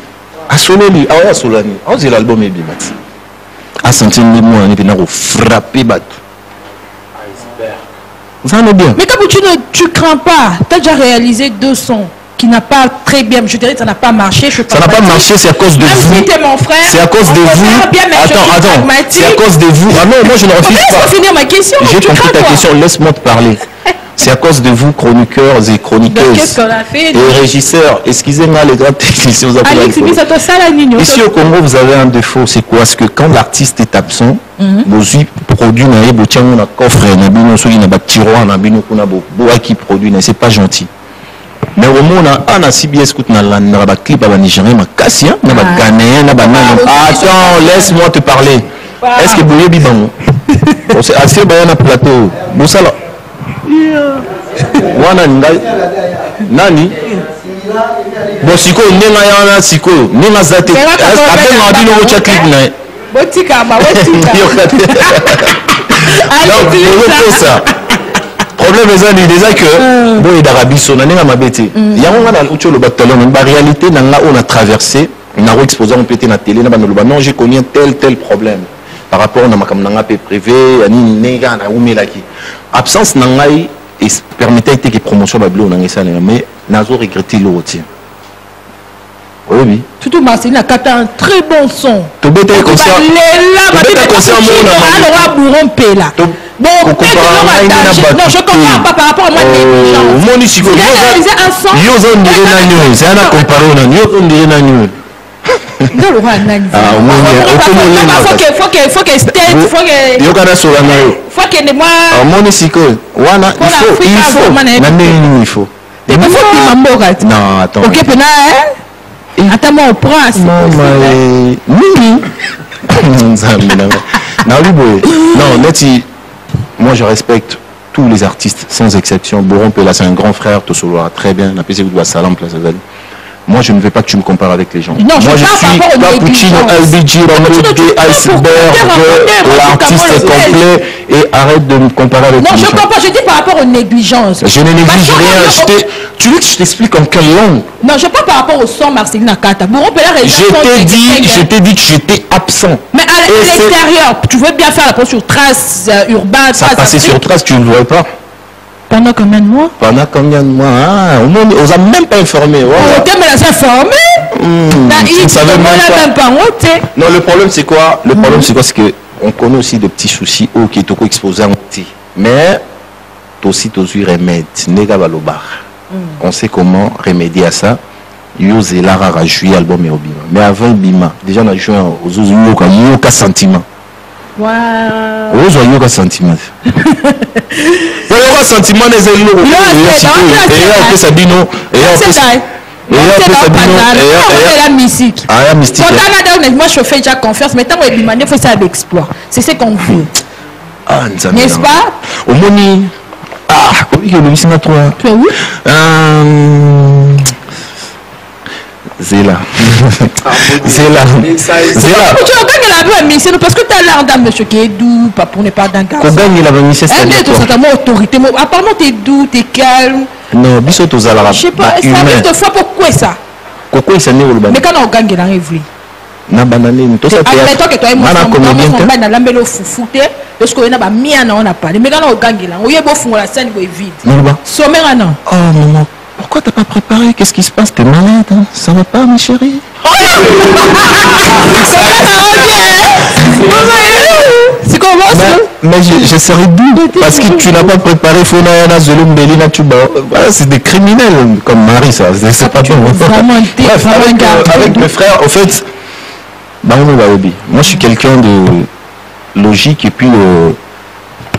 À Sololi, à Solani, à l'album est bien. À sentir les mots, on est frappé, bat. Mais quand tu crains pas, tu as déjà réalisé 2 sons qui n'a pas très bien, je dirais que ça n'a pas marché. Ça n'a pas marché, c'est à cause de vous. Si t'es mon frère, c'est à cause de vous. Attends, c'est à cause de vous. Ah non, moi je ne refuse pas. Laisse-moi finir ma question. J'ai compris ta question, laisse-moi te parler. C'est à cause de vous, chroniqueurs et chroniqueuses. Qu'est-ce qu'on a fait? Et régisseurs, excusez-moi les grands techniciens. Ici au Congo, vous avez un défaut, c'est quoi? C'est que quand l'artiste est absent, vous produit un coffre, un tiroir, qui produit, c'est pas gentil. Mais au moins, on a CBS qui a clip à Nigérien, Kassia, Ghanéen, attends, laisse-moi te parler. Est-ce que vous avez dit bon? C'est assez bien un plateau. wana ngai nani bon sikoyo ndenga yana sikoyo ndenga za te abenga bino ocha clip na ye ça problème eza nini eza que boyedaka biso na ndenge mabe te yango nga na uti oloba talon baréalité na nga oyo na traversé nako exposé ngo mpe te na télé na bandoloba non j'ai connu tel problème par rapport na makambo na nga mpe privé anini ndenge kaka naumelaki absence na ngai permettait ete ke promotion babilo na ngai esalenga mais nazo regretter loko tie oui. Surtout Marceline a capté un très bon son. Tu bêtes un concert. Non, je comprends pas par rapport à moi. Mon ici, c'est attends, moi, on prend. Non, moi je respecte tous les artistes sans exception. Boron Pela, c'est un grand frère, tout cela très bien. Moi, je ne veux pas que tu me compares avec les gens. Non, moi, je suis Cappuccino, LBG, Ramodé, Iceberg, l'artiste complet, et arrête de me comparer avec les gens. Non, je ne comprends pas, je dis par rapport aux négligences. Je ne néglige rien. Tu veux que je t'explique en quelle langue? Non, je parle par rapport au son Marceline Nakata. Je t'ai dit que j'étais absent. Mais à l'extérieur, tu veux bien faire la pause sur trace urbaine. Ça passait sur trace, tu ne le vois pas. Pendant combien de mois? Pendant combien de mois? On nous a même pas informé. On t'a même informé. Tu ne savais même pas. Non, le problème c'est quoi? Le problème c'est quoi? C'est qu'on connaît aussi de petits soucis qui sont exposés en petit. Mais aussi tous remèdes. On sait comment remédier à ça. Yose Lara a joué l'album et Obima. Mais avant Bima, déjà on a joué aux Yoka Sentiment. Wow. Aux Yoka Sentiment. Yoka Sentiment des élots. Et ça dit non. La musique. Moi je fais déjà confiance. Mais tant que Bima, il faut ça d'exploit. C'est ce qu'on veut. N'est-ce pas? Au Moni. Ah, oui, le lycée n'a trois. Tu es où? Zéla. Zéla. Tu as gagné la mission parce que tu as l'air d'un monsieur qui est doux, pas pour ne pas d'un garçon. Quand gagne la mission, c'est totalement autorité. Apparemment, tu es doux, tu es calme. Non, biso to zala. Je sais pas, ça arrive de fois pourquoi ça? Pourquoi ça n'est pas? Mais quand on gagne la révélée. Na banane tout ça admettons que toi et moi on va dans l'ambelo fouté parce qu'on a pas mis en on a pas mais quand on gagne là on y est beau fond la scène est vide sommaire non. Oh maman, pourquoi t'as pas préparé? Qu'est-ce qui se passe? T'es malade hein? Ça va pas ma chérie? C'est comment ça? Mais je serais doux parce que tu n'as pas préparé Fonayana Zolum Belina Tuba. C'est des criminels comme Marie ça, c'est pas bon. Bref, avec mes frères, au fait, moi je suis quelqu'un de logique et puis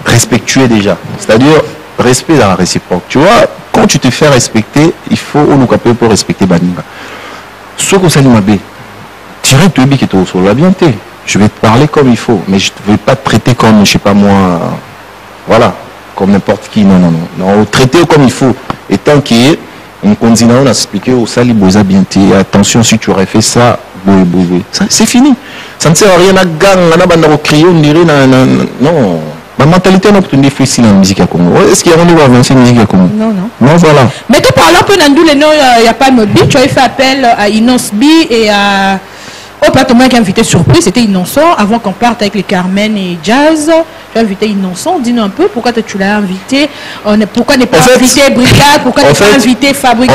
respectueux déjà. C'est-à-dire respect dans la réciproque. Tu vois, quand tu te fais respecter, il faut nous caper pour respecter Baninga. Ce que ça m'a dit, tirer tu es qui est sur la bienté. Je vais te parler comme il faut, mais je ne vais pas te traiter comme, je sais pas moi, voilà, comme n'importe qui. Non, non, non. Non, traiter comme il faut. Et tant qu'il est, on continue à expliquer au sali boisa bienté. Attention, si tu aurais fait ça, c'est fini. Ça ne sert à rien à gang, à crier, on dirait, non. Ma mentalité n'a pas été difficile en musique à Congo. Est-ce qu'il y a un niveau avancé en musique à Congo? Non, non. Non, voilà. Mais tu parles un peu dans les noms, il n'y a pas de B. Tu as fait appel à Inos B et à. Au plateau, moi qui a invité surprise, c'était Innocent. Avant qu'on parte avec les Carmen et Jazz, tu as invité Innocent. Dis-nous un peu pourquoi tu l'as invité. Pourquoi n'est pas invité Brigade? Pourquoi n'est pas invité Fabrigas?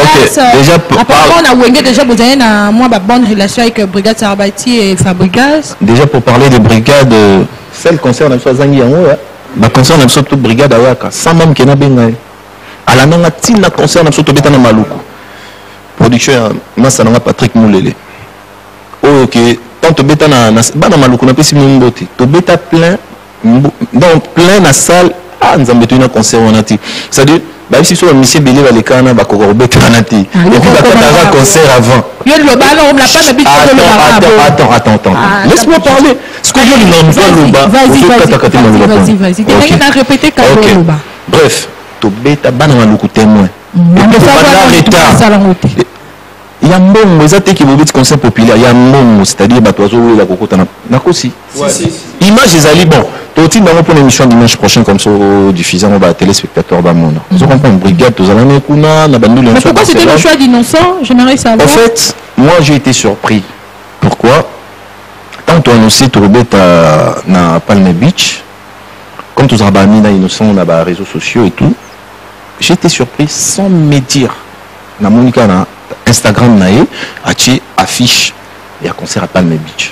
Apparemment, on a Wenge déjà besoin d'une bonne relation avec Brigade Sarabati et Fabrigas. Déjà pour parler de Brigade, celle concerne Zangi Yango, bah concerne surtout Brigade Awaka, sans même qu'il y ait un à la nanga tina concerne surtout Betana Maluku. Production, moi ça n'a Patrick Moulele. Ok, tant que bêta na maluku na pesi mbote, to bêta plein, donc plein na salle, nous avons besoin d'un concert on a dit. C'est-à-dire, bah ici sur le monsieur Belé va les canards, bah qu'on rebête canati. Et puis bah quand on a un concert avant. Attends. Laisse-moi parler. Ce que je dis non, vas-y. Répéter. Bref, beta bana maluku témoin. Il y a un bon, mais ça qui vous dit conseil populaire, il y a un bon, c'est-à-dire batoizo ou la cocotte na aussi. Image des ali bon. Toti dans pour l'émission dimanche prochain comme ça diffusant au téléspectateurs dans monde. Vous comprenez brigade tous allez kuna na bandu. Mais pourquoi c'était le choix d'innocent? J'aimerais savoir. En fait, moi j'ai été surpris. Pourquoi? Quand on a annoncé Tourobet na Palm Beach, comme tous les amis innocents dans les réseaux sociaux et tout, j'ai été surpris sans me dire. Na Monica na Instagram nae affiche et un concert à Palm Beach.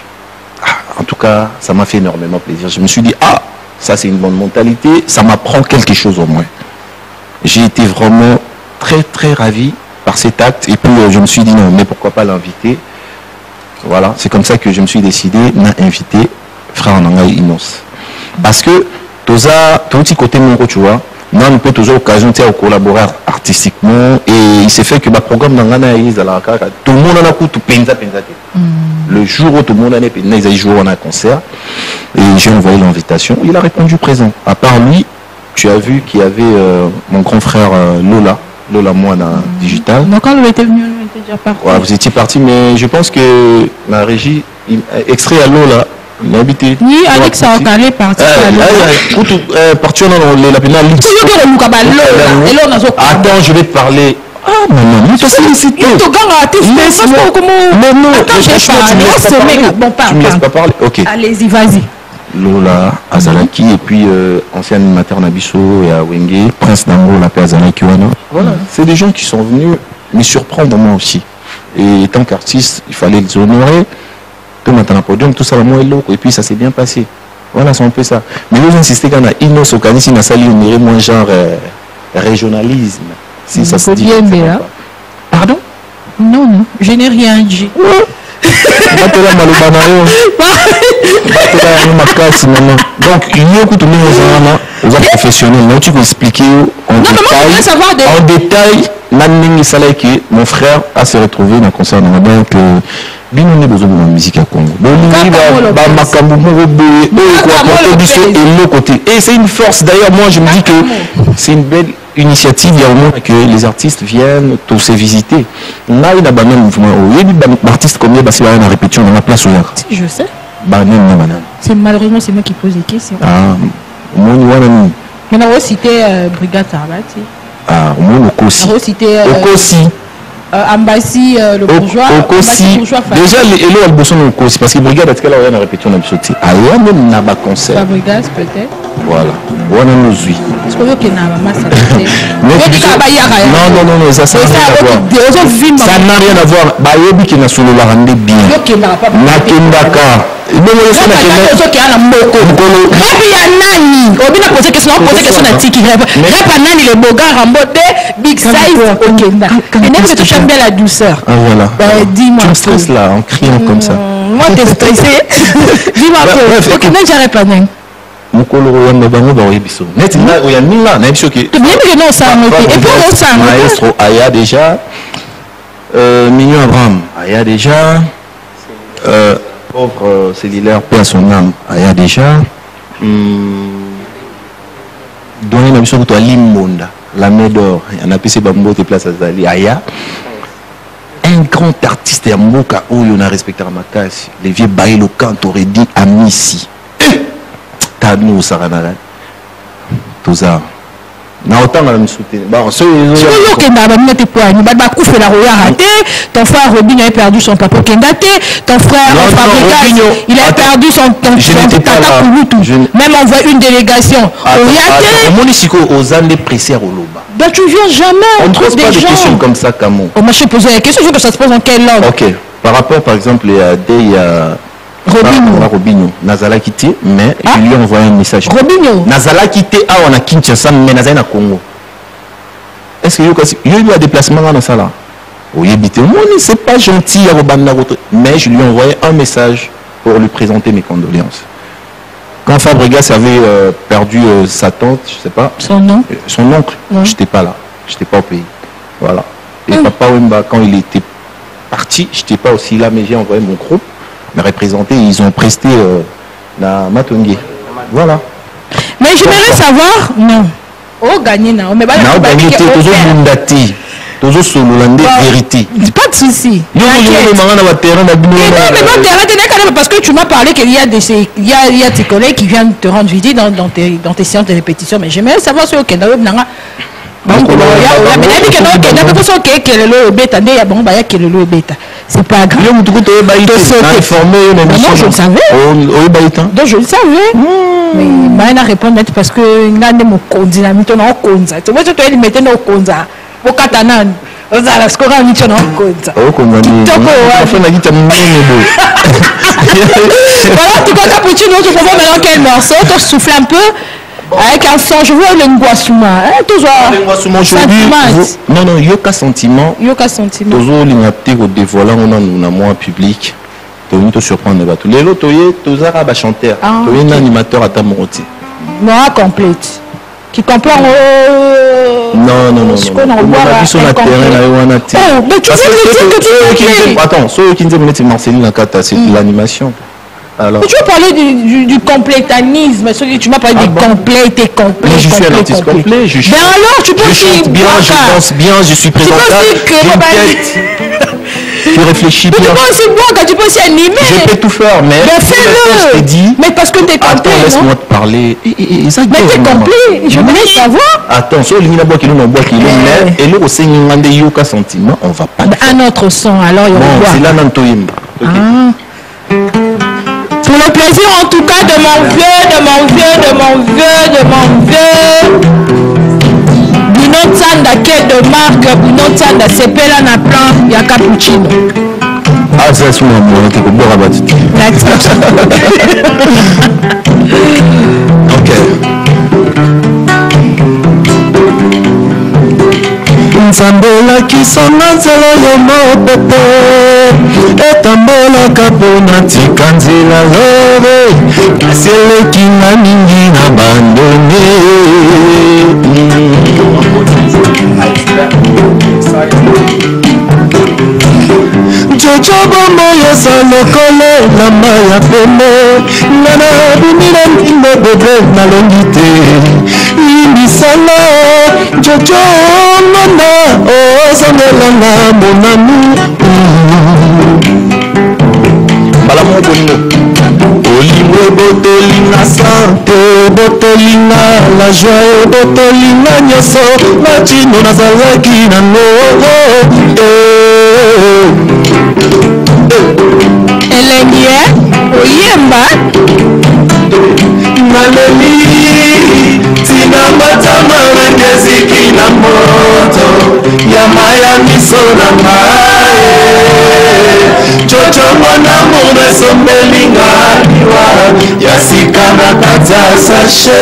En tout cas, ça m'a fait énormément plaisir. Je me suis dit, ah, ça c'est une bonne mentalité, ça m'apprend quelque chose au moins. J'ai été vraiment très très ravi par cet acte et puis je me suis dit non, mais pourquoi pas l'inviter. Voilà, c'est comme ça que je me suis décidé d'inviter frère Nanga Inos. Parce que tout petit côté mon tu vois, non, on peut toujours occasion de collaborer artistiquement et il s'est fait que le programme dans tout le monde en a coup tout penza. Le jour où tout le monde en a penza, il joue un concert et j'ai envoyé l'invitation. Il a répondu présent. À part lui, tu as vu qu'il y avait mon grand frère Lola moi dans digital. Donc quand il était venu, il était déjà parti. Ouais, vous étiez parti, mais je pense que la régie extrait à Lola. L'habité. Oui, Alex a calé parti. Parti dans la pénale. Attends, je vais te parler. Ah, maman, mais c'est tu me laisses pas parler. Ok. Allez-y, vas-y. Lola, Azalaki, et puis ancien animateur Nabiso et à Wenge, Prince Nambo, la paix Azalaki. Voilà, c'est des gens qui sont venus me surprendre moi aussi. Et tant qu'artiste, il fallait les honorer. Tout maintenant, podium, tout ça, et puis ça s'est bien passé. Voilà, c'est un peu ça. Mais nous insistons qu'on a Inos au Canis, si on a sali, on irait moins genre régionalisme. Si ça se dit. Pardon? Non, non, je n'ai rien dit. Donc, il y a beaucoup de gens aux professionnels. Tu peux expliquer en détail mon frère a se retrouvé dans le concert. Donc, bien on est besoin de la musique à Congo. Et c'est une force. D'ailleurs, moi, je me dis que c'est une belle initiative. Il y a au moins que les artistes viennent tous se visiter. Là, il y a un mouvement. Il y a des artistes comme ça, c'est une répétition dans la place où il y a. Si, je sais. C'est malheureusement c'est moi qui pose des questions. Ah, maintenant, on va citer Brigade Sarbati. Ah, on va citer Okosi. Ambassi, le bourgeois. Okosi. Déjà, les élèves ont besoin de Okosi parce que Brigade, est-ce qu'elle a une répétition dans le sauté? Ah, il y a même un concert. La Brigade, peut-être. Voilà. On a nos huit. Est-ce qu'on veut qu'il y ait un masse? Non, ça n'a rien à voir. Bah, il y a qui n'a sous le larandé bien. Nakendaka. Big size, ok. Bien la douceur. Ah voilà. Dis-moi. Tu me stresses là en criant comme ça. Moi t'es stressé. Dis-moi un peu. Ok, non, j'arrête pas. Maestro Aya déjà. Mignon Abraham Aya déjà. Pauvre cellulaire, paix à son âme Aya déjà. Donner une mission pour Limonda, la Médor, il y en a PC Bambo, tes places à Zali, Aya. Un grand artiste à Moka, où on a respecté Ramakasi, les vieux Baïlo Kant aurait dit à Missi. Tano Saranara. Tout ça. Ton frère Robinho a perdu son papa Kendate, ton frère il a perdu son tata Kouloutou. Même on voit une délégation. Ben tu viens jamais. On ne pose pas des questions comme ça, Camon. Moi je pose la question, je veux que ça se pose en quelle langue? Ok. Par rapport par exemple à Robinho, Nazala quitté, mais je lui ai envoyé un message. Robinho Nazala quitté, on a Kinshasa, mais Nazala na Congo. Est-ce que il y a eu un déplacement dans ça là? Oui, c'est pas gentil à Robana, mais je lui ai envoyé un message pour lui présenter mes condoléances. Quand Fabregas avait perdu sa tante, je sais pas. Son oncle. Son oncle, j'étais pas là, j'étais pas au pays. Voilà. Et Papa Wemba, quand il était parti, j'étais pas aussi là, mais j'ai envoyé mon groupe me représenter, ils ont presté la Matongue. Voilà. Mais j'aimerais savoir, non. Oh, gagné, non. Mais non, gagné, tu es mondati. Toujours sur la vérité. Pas de souci. Non, mais parce que tu m'as parlé qu'il y a tes collègues qui viennent te rendre visite dans tes séances de répétition. Mais j'aimerais savoir si au Kenya, c'est pas grave. Non, je le savais. Donc je le savais. Mais il a répondu parce que il a des mots dynamiques dans le konza. Tu vois, tu dois les mettre dans le konza. Au Katanan. Voilà ce qu'on a mis dans le konza. Voilà, tu vois, cappuccino, tu peux voir maintenant quel morceau, tu souffles un peu. Avec un son, je vois le ngoisuma. Non, non, yoka sentiment. Yoka sentiment. Toujours l'imité au dévoilant, on a un mois public. Tu as surprendre les les autres, tu as un chanteur. Tu es un animateur à ta moroti. Non, complète. Qui comprend. Non, non, non. On a sur la terrain, là, mais tu veux dire que tu attends, ceux qui disent que Marceline Nakata, c'est de l'animation. Alors, tu veux parler du complétanisme, tu m'as parlé du complet, t'es complet. Mais je suis un artiste complet. Ben alors, tu peux dire bien, je danse bien, je suis présentable. Tu réfléchis bien. Tu peux aussi boire, tu peux aussi animer. Je peux tout faire, mais fais-le. Je t'ai dit. Mais parce que t'es complet. Attends, laisse-moi te parler. Mais t'es complet. Je voulais savoir. Attends, sur l'imina bois qui nous boit qui nous et nous aussi nous demandons yoka sentiment, on va pas. Un autre son, alors il y aura. C'est là Nantoyimba. Pour le plaisir en tout cas de mon vieux. Bino Tsanda quai de marque, Bino Tsanda sepela na plan ya cappuccino. Ah ça c'est moi qui peux boire à battre. Ok. Nzambelaki songa nzela yo mopepe etambolaka mpona tika nzela lobe kasi eleki na mingi na bandone jojo bombo yoza lokolo elamba ya pembe nga na bimila ndimbo bebe nalongi te limbisala jojo ngana ozongelanga monamu bala mo bolingo olingo botolinga sante botolinga la joie botolinga nyonso matino nazalaki nango elengi oyemba naleli tina matama nangeziki na moto yama ya miso na ngai jojo mwana mono esombelinga liwa ya sika na kati ya sashe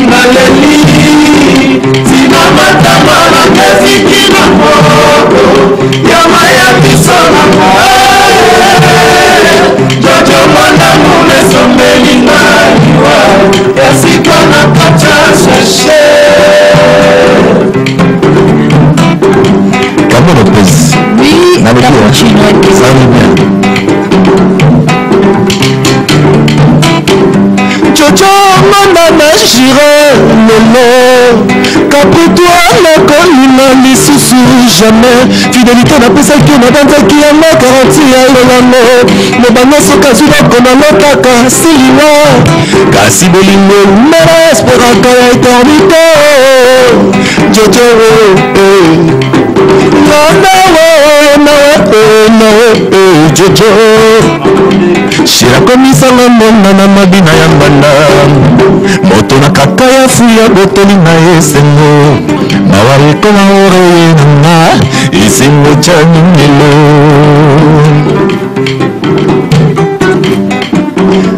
naleli tina matama nangeziki na moto yama ya miso na ngai jojo mwana mono esombelinga liwa ya sika na kati ya sashe. Comment on pèse? Oui, cappuccino. Ça va bien. Jojo mama na jire lelo kaputwa nakolina lisusu jamais fidélité napesaki nabanzaki yango garanti ya lolano lobango soki azwi bakona lotaka siliwa kasi bolingo mera esperaka ya eternité jojo nawe jojo shirakomisanga mbonga na mabina ya mbanda moto na kaka ya fuya botolinga esengo mawa ekoma oreye nanga esengo tya mingelo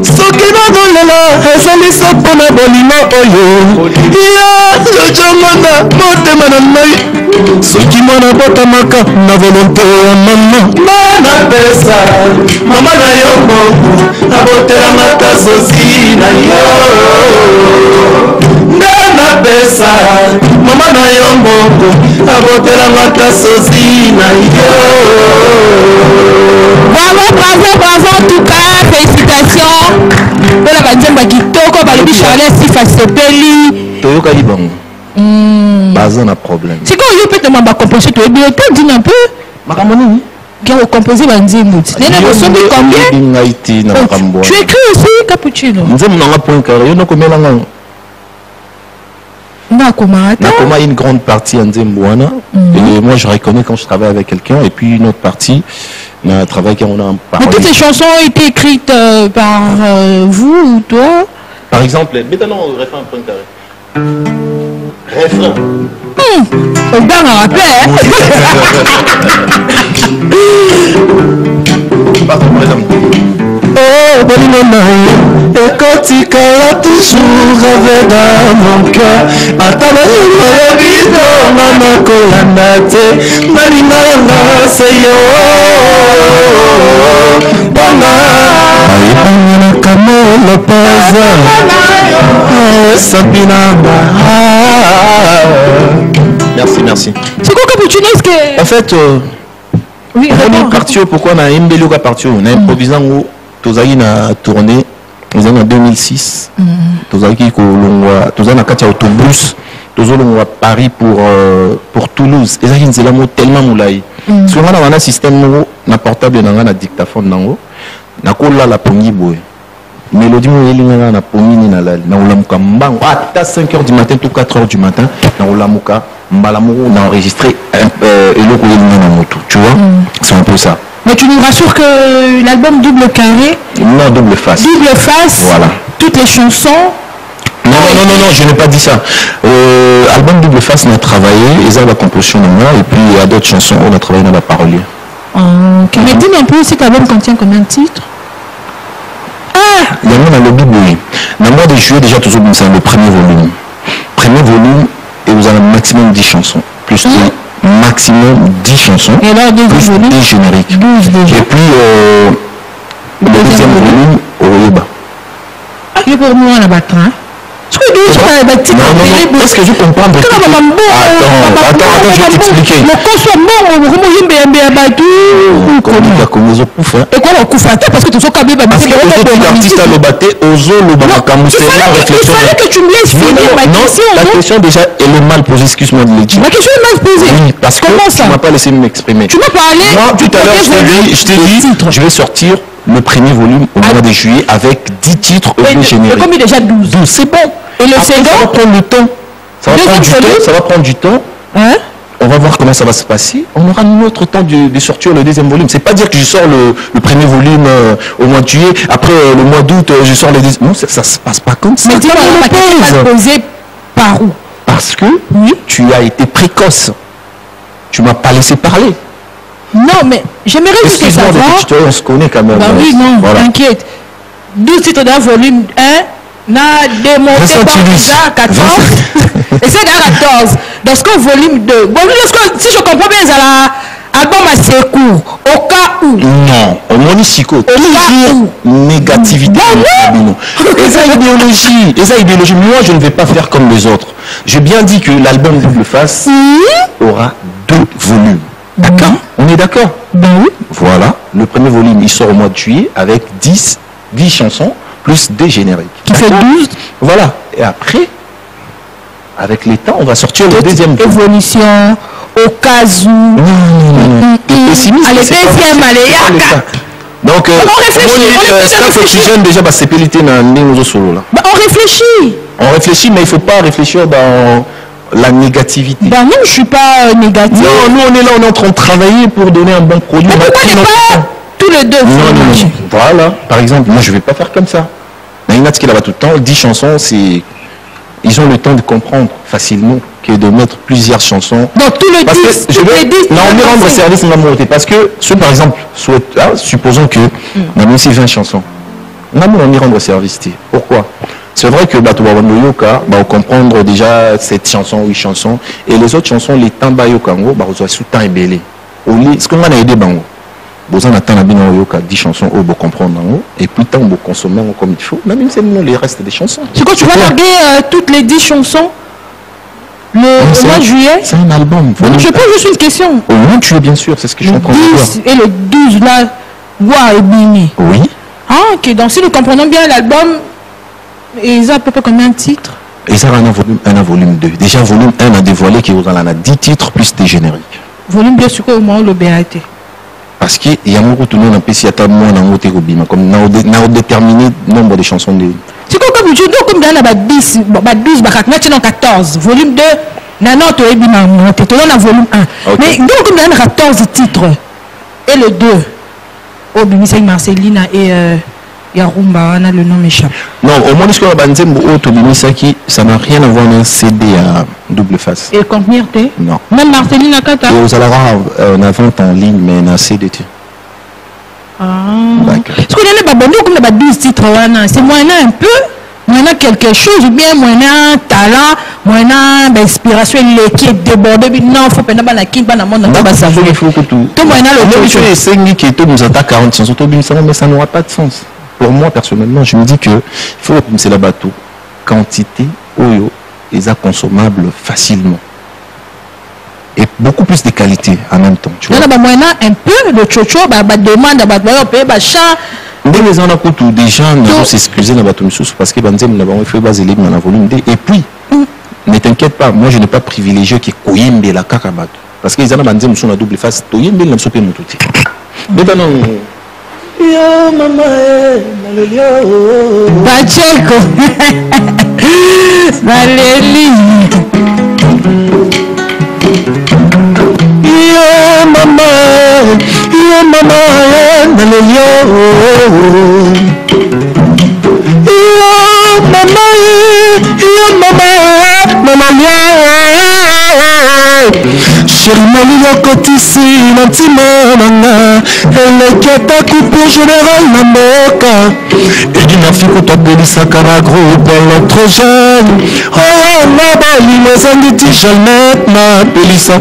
soki nakolela esalisa mpona bolimo oyo ya jojongonga motema na ngai soki mwana botamaka na volonté ya mama nanapesa mama na yo moko nabotelamaka sosi na yo nanapesa mama na yo moko nabotelamaka sosi na yo. Bravo, bravo, bravo en tout cas, félicitations. Pour la bandième kitoko, basepeli toyoka libango baza na problème c'est quand yo peut te mamba composer to bien te dit un peu makambo nini qui a composé banzimbo nene bosobi combien ngaiti na makambo tu écris aussi cappuccino nzembo nanga point carré yo nokomela nganga Nakoma une grande partie en Nzembouana. Et moi, je reconnais quand je travaille avec quelqu'un. Et puis, une autre partie, on a travaillé quand on a parlé. Mais toutes ces chansons ont été écrites par vous ou toi? Par exemple, maintenant, on refait un point carré. Refrain. Faut bien me rappeler, hein? Pardon, par exemple. Oh, bonne et quand il cala toujours avec dans mon cœur, attends, merci, merci. C'est quoi Cappuccino? En fait, oui, pourquoi on a un bel parti, on a improvisé en Tozaki na tournée en 2006. Tozaki kolongwa, Tozaki na kati autobus, Tozolongwa Paris pour Toulouse. Et ça c'est la mot tellement moulai. Souvent on a un système na portable na na dictaphone nango. Na kola la pongi boy. Mélodie mo yelinga na pomini na la na ulamuka mbango à 5h du matin tout 4h du matin na ulamuka mbalamu na enregistré eloko yelinga na moto. Tu vois? C'est un peu ça. Mais tu nous rassures que l'album Double Carré... Non, Double Face. Double Face, voilà. Toutes les chansons... Non, je n'ai pas dit ça. Album Double Face, on a travaillé, ils ont la composition de moi, et puis il y a d'autres chansons, on a travaillé dans la parolier. Okay. Mais dis-moi un peu, cet album contient combien de titres? Il y a même un lobby, oui. Dans le mois de juillet, déjà, toujours, c'est le premier volume. Premier volume, et vous avez un maximum 10 chansons. Plus maximum 10 chansons, et là, plus 10 génériques. 12 déjà. Et puis, le deuxième volume, au Yoba. Il est pour moi, on a battu. Non, est-ce que je comprends? Attends, je vais t'expliquer. Et quoi, on couvre parce que tu sois câblé, parce que l'artiste a le batté, Ozo, le réflexion. Il fallait que tu me laisses finir ma question. La question déjà, elle est mal posée, excuse-moi de le dire. Ma question est mal posée. Oui, parce que tu ne m'as pas laissé m'exprimer. Tu m'as parlé. Moi, tout à l'heure, je t'ai dit, je vais sortir le premier volume au mois de juillet avec 10 titres au générique. Et combien déjà 12? C'est bon. Et le second? Ça va prendre le temps. Ça va prendre du temps. Hein? On va voir comment ça va se passer. On aura un autre temps de sortir le deuxième volume. C'est pas dire que je sors le premier volume au mois de juillet. Après le mois d'août, je sors les deuxièmes. Non, ça se passe pas comme ça. Mais dis-moi, la question est posée par où? Parce que tu as été précoce. Tu m'as pas laissé parler. Non, mais j'aimerais juste savoir... On se connaît quand même. Bah oui, non, voilà. T'inquiète. 12 titres d'un volume 1, n'a démonté pas 14. Et c'est dans 14. Dans ce qu'on volume 2. Bon, si je comprends bien, ça a album assez court. Au cas où. Non, au monicico. Toujours négativité. Et ça, idéologie. Moi, je ne vais pas faire comme les autres. J'ai bien dit que l'album Double Face aura 2 volumes. D'accord? On est d'accord? Ben oui. Voilà. Le premier volume, il sort au mois de juillet avec 10 chansons plus des génériques. Qui fait 12. Voilà. Et après, avec les temps, on va sortir le deuxième volume. Évolution, au cas où. Non. Allez, deuxième, allez, donc, on réfléchit. Déjà, c'est pelleté dans les solo là. On réfléchit. On réfléchit, mais il ne faut pas réfléchir dans la négativité. Ben non, je ne suis pas négative. Non, nous on est là, on est en train de travailler pour donner un bon produit. Mais pourquoi ne pas tous les deux? Non. Voilà, par exemple, moi je ne vais pas faire comme ça. Mais il y en a qui là-bas tout le temps, 10 chansons, ils ont le temps de comprendre facilement que de mettre plusieurs chansons. Donc tous les 10, non, on va rendre service à la montée. Parce que ceux par exemple, supposons que on a mis aussi 20 chansons. On y rendre service. Pourquoi? C'est vrai que on comprendre déjà cette chanson, 8 chansons, et les autres chansons, les temps bayokango, on sous temps et belé. Ce qu'on a aidé bango. Vous en attendez 10 chansons, vous comprendre et puis tant vous consommer comme il faut, même si c'est les restes des chansons. C'est quoi, tu vas larguer toutes les 10 chansons le mois de juillet? C'est un album. Je pose juste une question. Au moins tu es bien sûr, c'est ce que je comprends. Le 10 et le 12 là, et Bini. Oui. Ah ok, donc si nous comprenons bien l'album Et ils ont à peu près combien de titres? Et ça a un volume 1 à volume 2. Déjà, volume 1 a dévoilé qu'il y a 10 titres plus des génériques. Volume 2, c'est quoi au moment où le BAT? Parce qu'il y a beaucoup de monde en PC, comme on a déterminé le nombre de chansons. C'est quoi comme je dis, comme dans la 10, 12, 14, volume 2, non, tu es bien monté, tu es dans volume 1. Mais donc, comme dans 14 titres, et le 2, au Bimisek Marcelina et Yarumba, on a le nom m'échappe. Non, au moins, ce qu'on a banzembo auto Bimisaki, ça n'a rien à voir avec un CD à double face. Et contenir t'es? Non. Même Marcelina Kata? Et aux alara, on a vente en ligne, mais on a CD. Ah. D'accord. Parce qu'on a pas comme on a 12 titres, c'est moyen un peu. Moyen quelque chose ou bien moyen talent, moyen d'inspiration qui est débordé. Non, il faut pas la kin, pas la monde, on va savoir. Il faut que tout. Tout moyen le je suis 5 qui nous attaque 40 chansons, mais ça n'aura pas de sens. Pour moi, personnellement, je me dis que il faut que c'est la bateau. Quantité, oyo, et ça consommable facilement. Et beaucoup plus de qualité en même temps. Tu vois. Il y a un peu de chocho, demande, on paye, chat. Dès les gens ont déjà s'excuser dans bateau parce que Banzem n'a pas fait baser dans la volume 2. Et puis, ne t'inquiète pas, moi je n'ai pas privilégié que Koyembe la Kakabato. Parce qu'ils ont Banzem sur la double face, Toyembe n'a pas nous tout. Maintenant, yo maman, Bacheko, Valérie. Yo maman, chérie Malia Kotisi, l'intime nana, elle est ta coupe général na moka. Et du nafiko t'appelisa Caragro pour l'autre jeune. Oh là-bas, il les a dit jamais ma pelissa.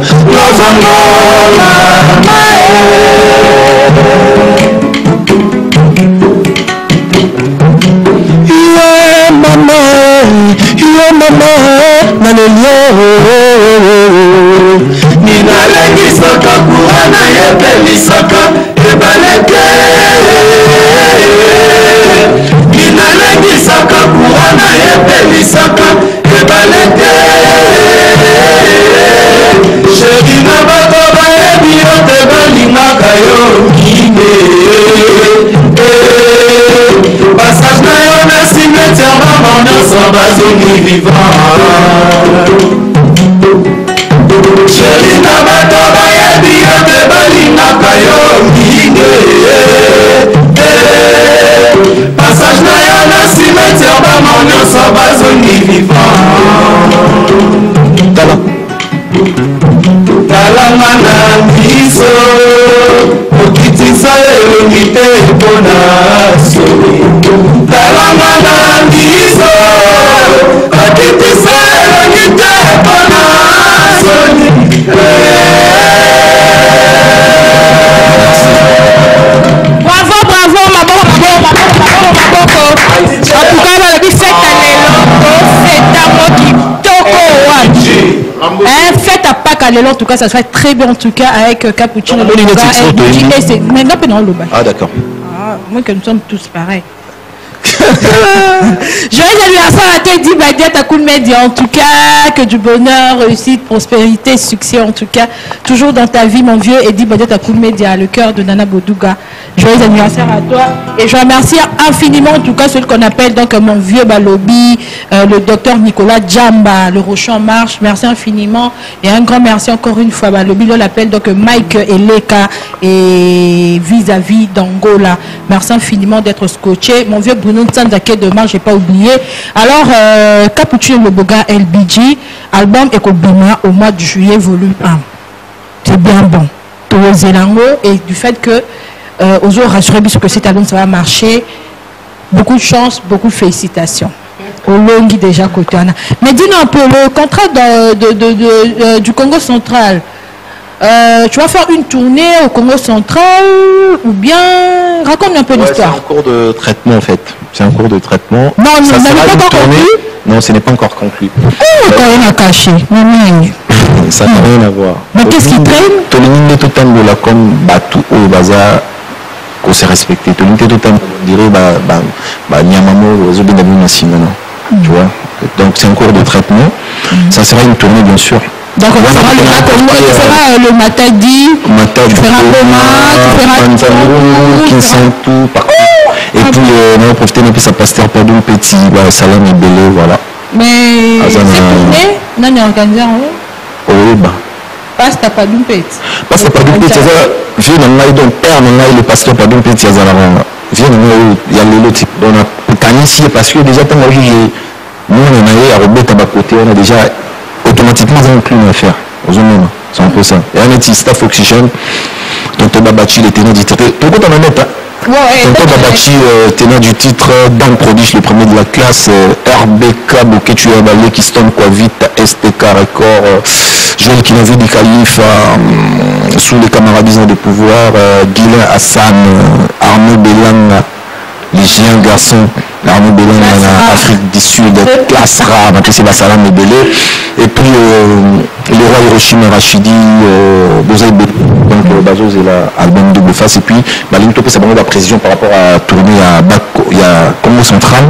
Ninalengisaka kuhana yebelisaka ebaleke. Ninalengisaka kuhana yebelisaka ebaleke. Chéri na bato bayebi yo te balingaka yo kine. Passage na yo na cimetière bama nyonso bazongi vivant. Chéri na bato bayebi yo te balingaka yo kine. Passage na yo na cimetière bama nyonso bazongi vivant. Talanga na miso okitisa elongi te mpona soni. Talanga na miso okitisa elongi te mpona soni. Bravo, bravo, maboko. En tout cas, on a dit fête à l'élan, c'est à moi qui toko. Fête à Pâques à l'élan, en tout cas, ça se fait très bien, en tout cas, avec Cappuccino. Ah, d'accord. Moi, que nous sommes tous pareils. Joyeux anniversaire à toi, Di Badia Takoul Media. En tout cas, que du bonheur, réussite, prospérité, succès. En tout cas, toujours dans ta vie, mon vieux, et Di Badia Takoul Media, le cœur de Nana Boudouga. Joyeux anniversaire à toi. Et je remercie infiniment, en tout cas, celui qu'on appelle donc mon vieux Balobi, le docteur Nicolas Djamba, le Rochon en marche. Merci infiniment. Et un grand merci encore une fois. Balobi, on l'appelle donc Mike Eleka et vis-à-vis d'Angola. Merci infiniment d'être scotché. Mon vieux Bruno Nzanzake demain, j'ai pas oublié. Alors, Cappuccino Loboga LBG, album Ekobima au mois de juillet, volume 1. C'est bien bon. Pour Zélango, et du fait que aux autres rassurez que cet album ça va marcher. Beaucoup de chance, beaucoup de félicitations. Au Longi déjà côté. Mais dis-nous un peu, le contrat du Congo central, tu vas faire une tournée au Congo central ou bien raconte un peu l'histoire. C'est en cours de traitement en fait. C'est en cours de traitement. Non, ça n'est pas encore conclu. Non, ce n'est pas encore conclu. Oh, t'as rien à cacher. Ça n'a rien à voir. Mais qu'est-ce qui traîne? Tolini Totangola comme Batou au Bazar qu'on s'est respecté. Tout le monde on dirait Niamamo, tu vois. Donc c'est un cours de traitement. Ça sera une tournée bien sûr. Donc on fera le Matadi, tu feras Goma, tu feras Kinsantu, partout. Et puis on va profiter d'un peu sa pasteur Padoum Petit, Salam et Belé, voilà. Mais c'est tourné, non, on organise oui, bah. Pasteur Padoum Petit. Pasteur Padoum Petit, viens dans donc père le pasteur Padoum Petit, viens dans il y a le type. Donc on a planifié parce que déjà, nous on a à Robert à côté, on a déjà automatiquement inclus une affaire. C'est un peu ça. Et un petit staff oxygène, tonton Babachi, le tenant du titre. Ton compte en honnête, hein? Tonton Babachi, tenant du titre, Dan Prodige, le premier de la classe, RBK, Boketu Abalé, Kiston Kwavita, STK Record, Joël Kinavi du Calife, sous les camarades de pouvoir, Guilain Hassan, Arnaud Belanga, les géants garçons, Arnaud Belanga en Afrique du Sud, classe rare, c'est Bassalam et Belé, et puis le roi Hiroshima Rachidi, Bozaï Belé, donc Bazos et l'album Double Face, et puis l'Intopé, c'est vraiment la précision par rapport à tourner à Bako, il y a Congo Central,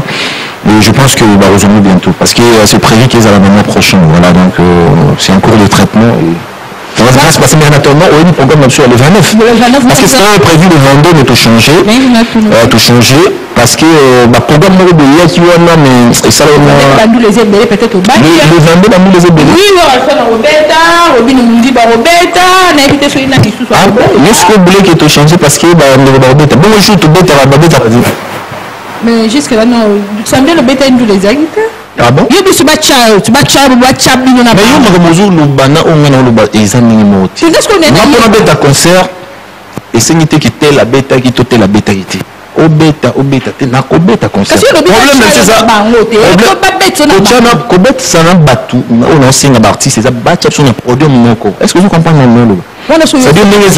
et je pense que Barozoni bientôt, parce que c'est prévu qu'ils aient la manière prochaine, voilà, donc c'est un cours de traitement. Ça va se passer, mais en attendant, on a un programme absolument le 29. Parce que c'était prévu le 22, mais tout changé. Tout changé. Parce que le programme de l'IA qui est là, mais ça va peut-être au bac. Le 22, on les ébélés. Oui, on va faire Roberta, Robin Mundi, Roberta, on a évité sur une qui sous. Ah, est-ce que vous voulez que tout changé parce que Roberta. Bon, je suis tout bête à Roberta. Mais jusque-là, non. Ça me dit le bêta une les actes. Ah bon? Il y a des bachas, tu bachas, mais il y a le bana ou ils ont minimum. C'est ce qu'on est là. On a bêta concert et c'est n'était qui était la bêta qui était la bêta qui était. Au bêta, t'es na au bêta concert. Le problème c'est ça. Problème ça n'a battu. On a aussi un artiste, c'est ça battu sur un podium moko. Est-ce que vous comprenez mon ça veut dire que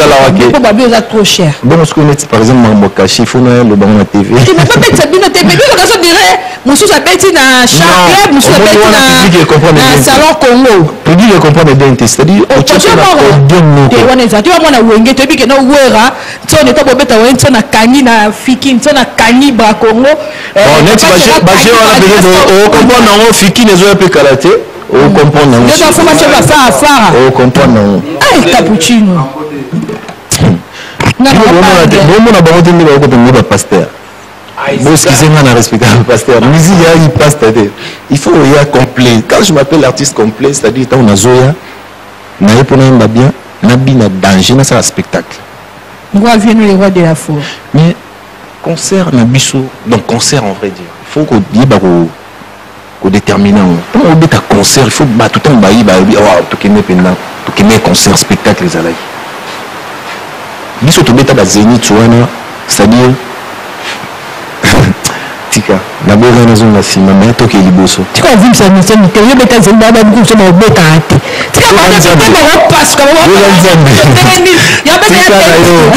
c'est trop cher. Bon, ce qu'on est par exemple Mambo Caché, il faut le bon la TV. Tu ne peux pas mettre ça dans la TV. On dirait, monsieur s'appelle dans chaque monsieur s'appelle dans salon Congo. Pour dire qu'il comprend bien, c'est-à-dire au Tchad, tu vois mon Wenge, tu dis que non Wera, tu on est pas bête à Wenge, tu na Kani na Fiki, tu na Kani bra Congo. On est basé on comprend non Fiki les autres karaté. On comprend non. Les enfants tu vas faire affaire. On comprend non. Ah, cappuccino. Non, on a besoin de nous comme le pasteur. Bon, ce qui s'est mal à respecter le pasteur. Musique, il passe. Il faut y complet. Quand je m'appelle l'artiste complet, c'est-à-dire on a Zoya, n'a pas un bien, n'a pas danger, n'a pas un spectacle. Nous venons les rois de la foi. Mais concert, n'a biso. Donc concert en vrai dire. Il faut qu'on dise qu'on détermine. Quand on dit un concert, il faut tout le temps tout qui est concert, spectacle les alliés. Biso to beta da Zénith c'est-à-dire tika na boza na zona sima mais to ke liboso tika vim ça nous sommes que le beta Zénith ba beaucoup sama beta ate tika ba na passe comme on ya beta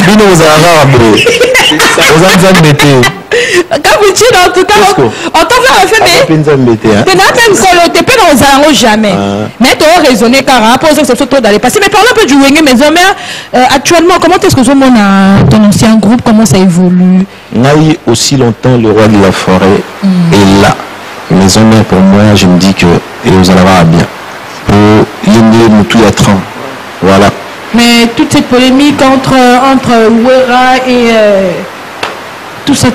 bino za arabe aux anzambete cappuccino en tout cas on t'en fait mais tu n'as pas encore tu peux dans un jamais mais tu as raisonné car rapport aux exceptions dans les passés mais parlons un peu du Wenge mais actuellement comment est-ce que ton ancien groupe comment ça évolue? Naï aussi longtemps le roi de la forêt est là mais pour moi je me dis que et vous allez voir bien pour l'aimer Moutou Yatran voilà mais toute cette polémique entre Wera et tout ça,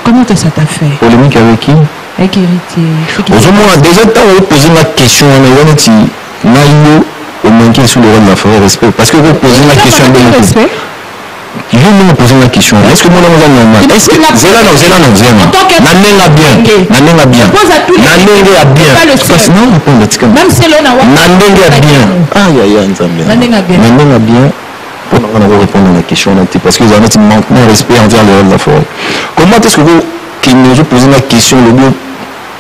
comment ça t'a fait? Polémique avec qui? Avec Héritier. Aujourd'hui, déjà, tu as posé ma question, on a dit, Naïo, au manqué sur le rôle de la forêt, respect. Parce que vous posez la question de respect. Je vais me poser la question. Est-ce que moi, on a normal? Est-ce que Zéla non. Nanenga bien. Même si l'on a Nanenga bien. Nanenga bien. Pour nous répondre à la question, parce que vous avez un manquement de respect envers le roi de la forêt. Comment est-ce que vous, qui nous posez la question, le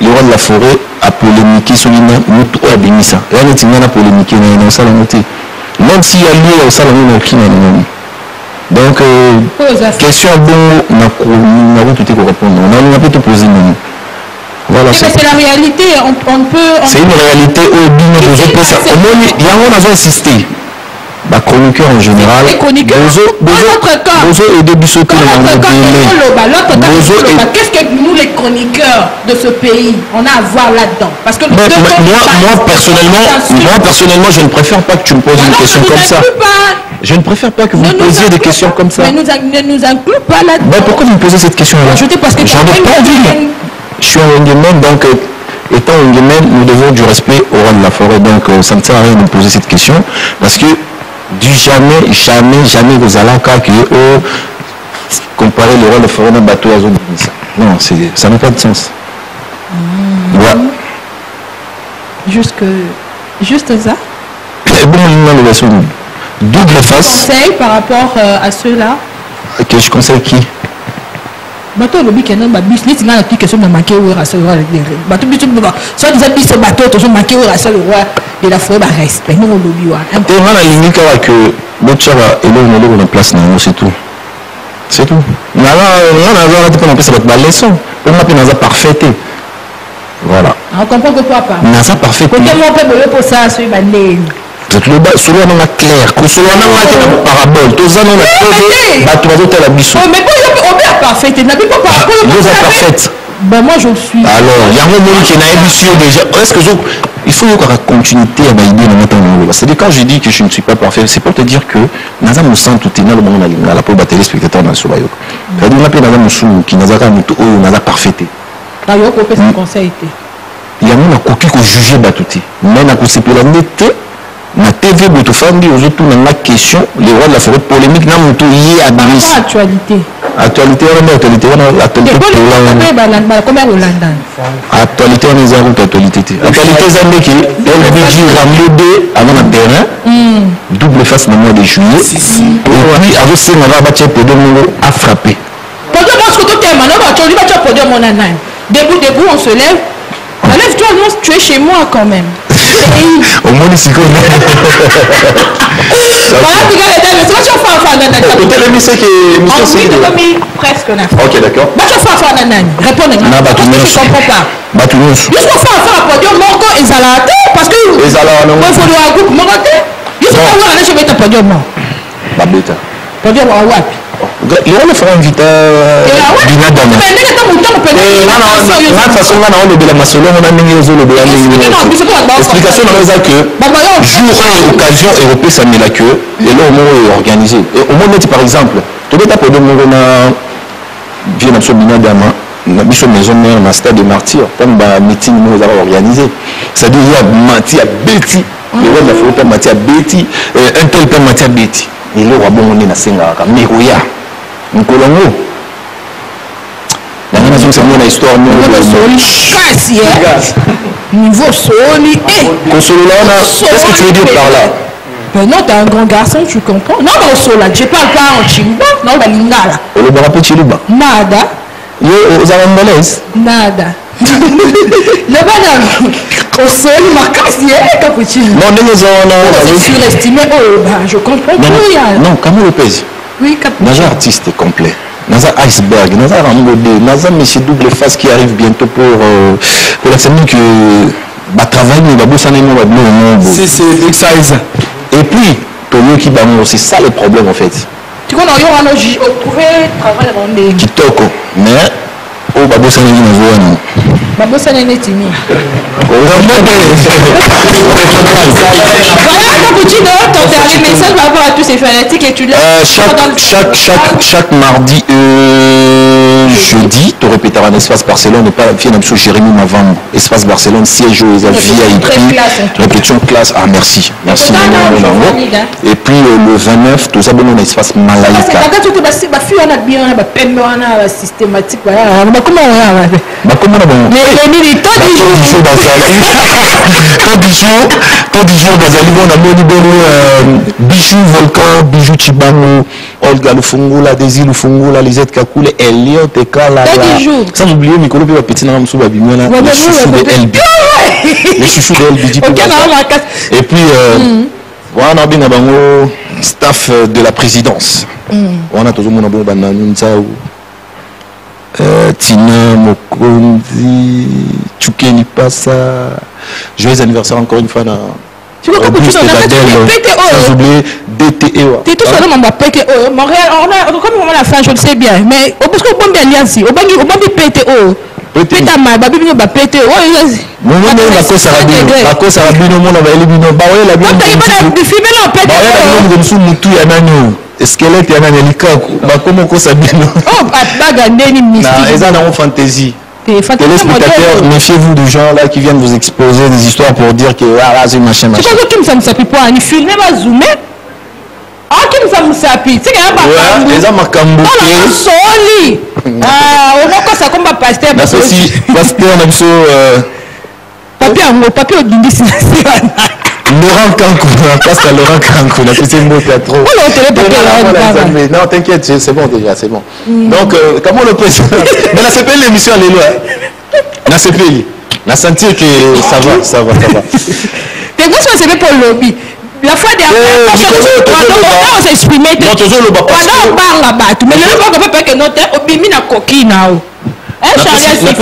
roi de la forêt a polémiqué sur l'île ou a béni ça? Et on a polémiqué dans le salon. Même s'il y a lieu au salon, on n'a aucun nom. Donc, question bon, on a tout répondre. On a pu te poser non. Voilà, c'est la réalité, on peut... C'est une réalité où il y a un insisté. Bah, chroniqueur en général. Les chroniqueurs, notre cas. Et début sauté qu'est-ce que nous, les chroniqueurs de ce pays, on a à voir là-dedans? Parce que moi, personnellement, je ne préfère pas que tu me poses une question comme ça. Je ne préfère pas que vous me posiez des questions comme ça. Mais ne nous inclut pas là-dedans. Mais pourquoi vous me posez cette question-là? Parce que j'en ai pas envie. Je suis un Wengemen, donc étant Wengemen, nous devons du respect au roi de la forêt. Donc ça ne sert à rien de me poser cette question. Parce que du jamais vous allez encore comparer le roi de la forêt à un bateau à zone. Non, ça n'a pas de sens. Ouais. Juste ça. Et bon, double face. Conseil par rapport à ceux-là. Ok, je conseille qui? Bateau le bic non babis ni tinga na tu question de manquer ou rassure roi bateau bitu soit des habits ce bateau toujours manquer ou rassure le roi de la forêt respect nous on lobby wa et on a limite que bochara et là on a place non c'est tout on a pas cette leçon on a pas parfaite voilà on comprend que toi pas na ça parfait pour que mon peuple pour ça sur bandé le bas sur on a clair que sur on a parabole tous ça on a bateau à la biso mais on est parfait n'a pas parabole vous êtes parfaite ben moi je suis alors il y a un moment qui n'a émission déjà est-ce que il faut qu'il y ait une continuité à l'idée de notre monde c'est-à-dire quand je dis que je ne suis pas parfait c'est pour te dire que naza me sent tout dans le monde à la pour téléspectateur dans ce royaume c'est-à-dire on a naza musu qui naza ka mutu oyo naza parfaité d'ailleurs qu'on fait ce conseil il y a même un coquille que juger batuti mais na ko sepela nete na TV Botofandi aux autres na question les rois de la forêt polémique na mutu yi à Bilis actualité actualité on est zéro actualité zambeki LBJ ramlé avant le terrain double face dans le mois de juillet et puis avec ces rabattre pour à frapper debout on se lève lève-toi non tu es chez moi quand même au moins ici comme presque ok d'accord parce que les gens font inviter Binadama. De toute façon, on a de la maçonnerie, on a mis aux autres l'explication dans que jour occasion européenne, ça met la queue et là au moins est organisé. Au moins, par exemple, tu veux t'appeler vient dans ce Binadama, dans la maison mère, dans le stade de martyrs, comme un meeting nous avons organisé. C'est-à-dire il y a Mati à Betty, le roi de la faute Mati à Betty, un tel père Mati à Betty. Et là, on est dans Sengara, mais oui, on colongo. La nation, c'est une histoire. Niveau soli. Qu'est-ce que tu veux dire par là? Ben non, t'es un grand garçon, tu comprends. Non, mais au sol, je parle pas en chimba, non, on va l'ingala. On le barra petit luba. Nada. Yo, aux Arambalaise. Nada. Le banane. Au sol, ma casse, cappuccino. Non, c'est surestimé. Oh, bah, je comprends. Non, comment le pèse? Oui, cappuccino. Naza artiste complet. Naza iceberg. Naza Rambodé. Naza monsieur double face qui arrive bientôt pour la semaine que bah travail nous va bosser nous va bleu au monde. C'est big size. Et puis pour nous qui bamou c'est ça le problème en fait. Tu connais on a trouvé travail dans des qui toque mais oh bah bosser nous va non. Bah bosser n'est timi. Chaque mardi jeudi, tu répéteras un espace Barcelone et pas Jérémy Mavam, espace Barcelone, siège aux VIP, répétition classe. Ah merci, merci. Et puis le 29, tout ça bon un espace Malaika. Quand Dijon Bazali, on a bon Bijou Volcan, Bijou Chibango, Olga Lufungula, Désir Lufungula, Lisette Kakoule, Elliot et Kala. Sans oublier Mikolo puis petit Nam Souba Bimena, les chouchous de LB. Les chouchous de LB. Et puis, on a bien un staff de la présidence. On a toujours mon abon Bananunzao. Tina Mokonzi, Tchoukeni Passa. Joyeux anniversaire encore une fois. Sans oublier DTE. Tu es tout seul dans PTO. Montréal, comme on a fait, je le sais bien. Mais parce qu'on peut bien lire ici. On peut dire PTO. PTO, ma babi bino ba PTO. Non, non, la cause arabino. La cause arabino, mon avis, libino. Bah ouais, la bien. Non, t'as pas de filmer là, PTO. Bah ouais, la bien, sous moutou ya nani. Squelette ya nani likaku. Bah comment cause arabino. Oh, baga neni mystique. Non, ils en ont fantaisie. Téléspectateurs, méfiez-vous de gens là qui viennent vous exposer des histoires pour dire que ah là c'est machin machin. C'est quoi qui me s'appuie pas ni filmer va zoomer. Ah qui me s'appuie. C'est qu'il y a pas. Ouais, les gens makambo. Oh soli. Ah, on voit quoi ça comme pasteur. Là aussi pasteur on a besoin papier au dindi c'est Laurent Kankou, pasteur Laurent Kankou, la petite mot trop. Non, t'inquiète, c'est bon déjà, c'est bon. Donc comment le président mais la CPL l'émission elle est loin. La CPL, la sentir que ça va. T'es quoi ça c'est pour le lobby. La fois dernière, on s'est exprimé. Non, toujours le bas. On parle là-bas. Mais le bas que notre obimi na coquille là. On a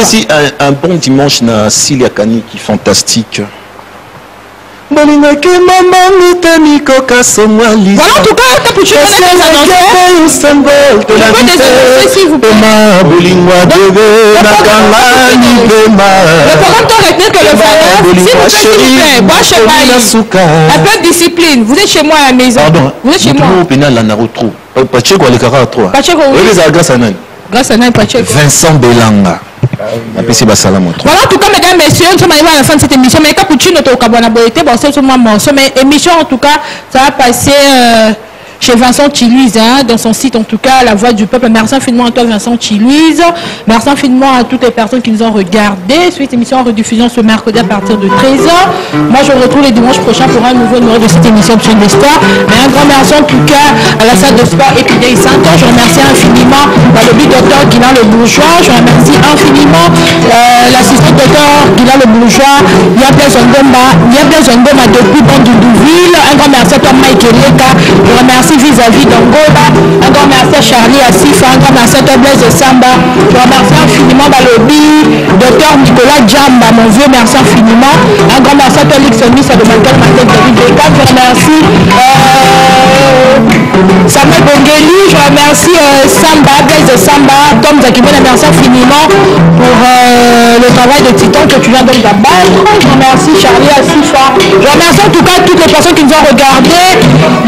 aussi un bon dimanche na Cilia Kani qui est fantastique. Voilà, en tout cas, t'as pu tuer s'il vous plaît. Le programme doit retenir que le valeur, s'il vous plaît, moi chez moi, un peu de discipline. Vous êtes chez moi à la maison. Pardon. Vous êtes chez moi. Pacheco, les caras 3. Pacheco, oui. Grâce à Nan Pacheco. Vincent Belanga. Voilà, en tout cas, mesdames, messieurs, nous sommes arrivés à la fin de cette émission. Mais Capuchino, tu as c'est seulement morceau. Mais émission, en tout cas, ça va passer chez Vincent Chiluise, hein, dans son site, en tout cas, La Voix du Peuple. Merci infiniment à toi, Vincent Chiluise. Merci infiniment à toutes les personnes qui nous ont regardé. Cette émission en rediffusion ce mercredi à partir de 13h. Moi, je vous retrouve les dimanches prochains pour un nouveau numéro de cette émission Chaîne des Stars. Mais un grand merci, en tout cas, à la salle de sport Épidéi Saint-Anne. Je remercie infiniment le docteur Guilain Le Bourgeois. Je remercie infiniment l'assistant docteur Guilain Le Bourgeois. Blaise Ngoma depuis Bandoudouville. Un grand merci à toi, Mike Eleka. Je remercie vis-à-vis d'Angola. Un grand merci à Charlie Assifa. Un grand merci à toi, Blaise Samba. Je remercie infiniment Balobi, docteur Nicolas Djamba, mon vieux, merci infiniment. Un grand merci à toi, Lixomis, de Michael Martel, David Beckham. Je remercie Samuel Bongeli. Je remercie Samba, Blaise Samba, Tom Zakimena. Merci infiniment pour le travail de Titan que tu viens donc d'abattre. Je remercie Charlie Assifa. Je remercie en tout cas toutes les personnes qui nous ont regardé.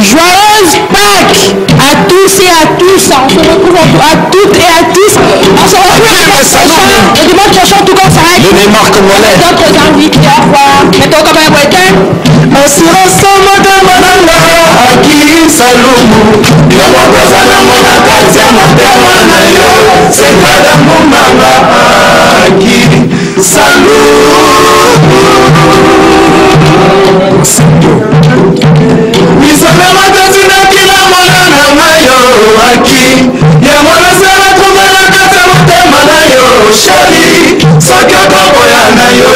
Joyeuse Pâques à tous et à tous. On se retrouve à toutes et à tous. On se retrouve le dimanche prochain. En tout cas, ça va être d'autres invités. Au revoir. Mettons comme un week-end. Assurance Madame Aki Salumu. Yamokoza na mona kati ya motema na yo. Sekada mumanga Aki Salumu. Misana matati na kila mona na mayo Aki. Yamona sera kumana kati ya motema na yo. Shali Sokia koko ya na yo.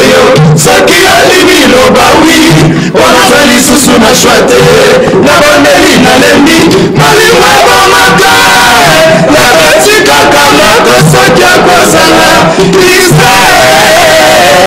Sokia limilo bawi. Wanazali susu na shwate na bondeli na lembi malimwe bomaka na betika kamako soki akozala Israel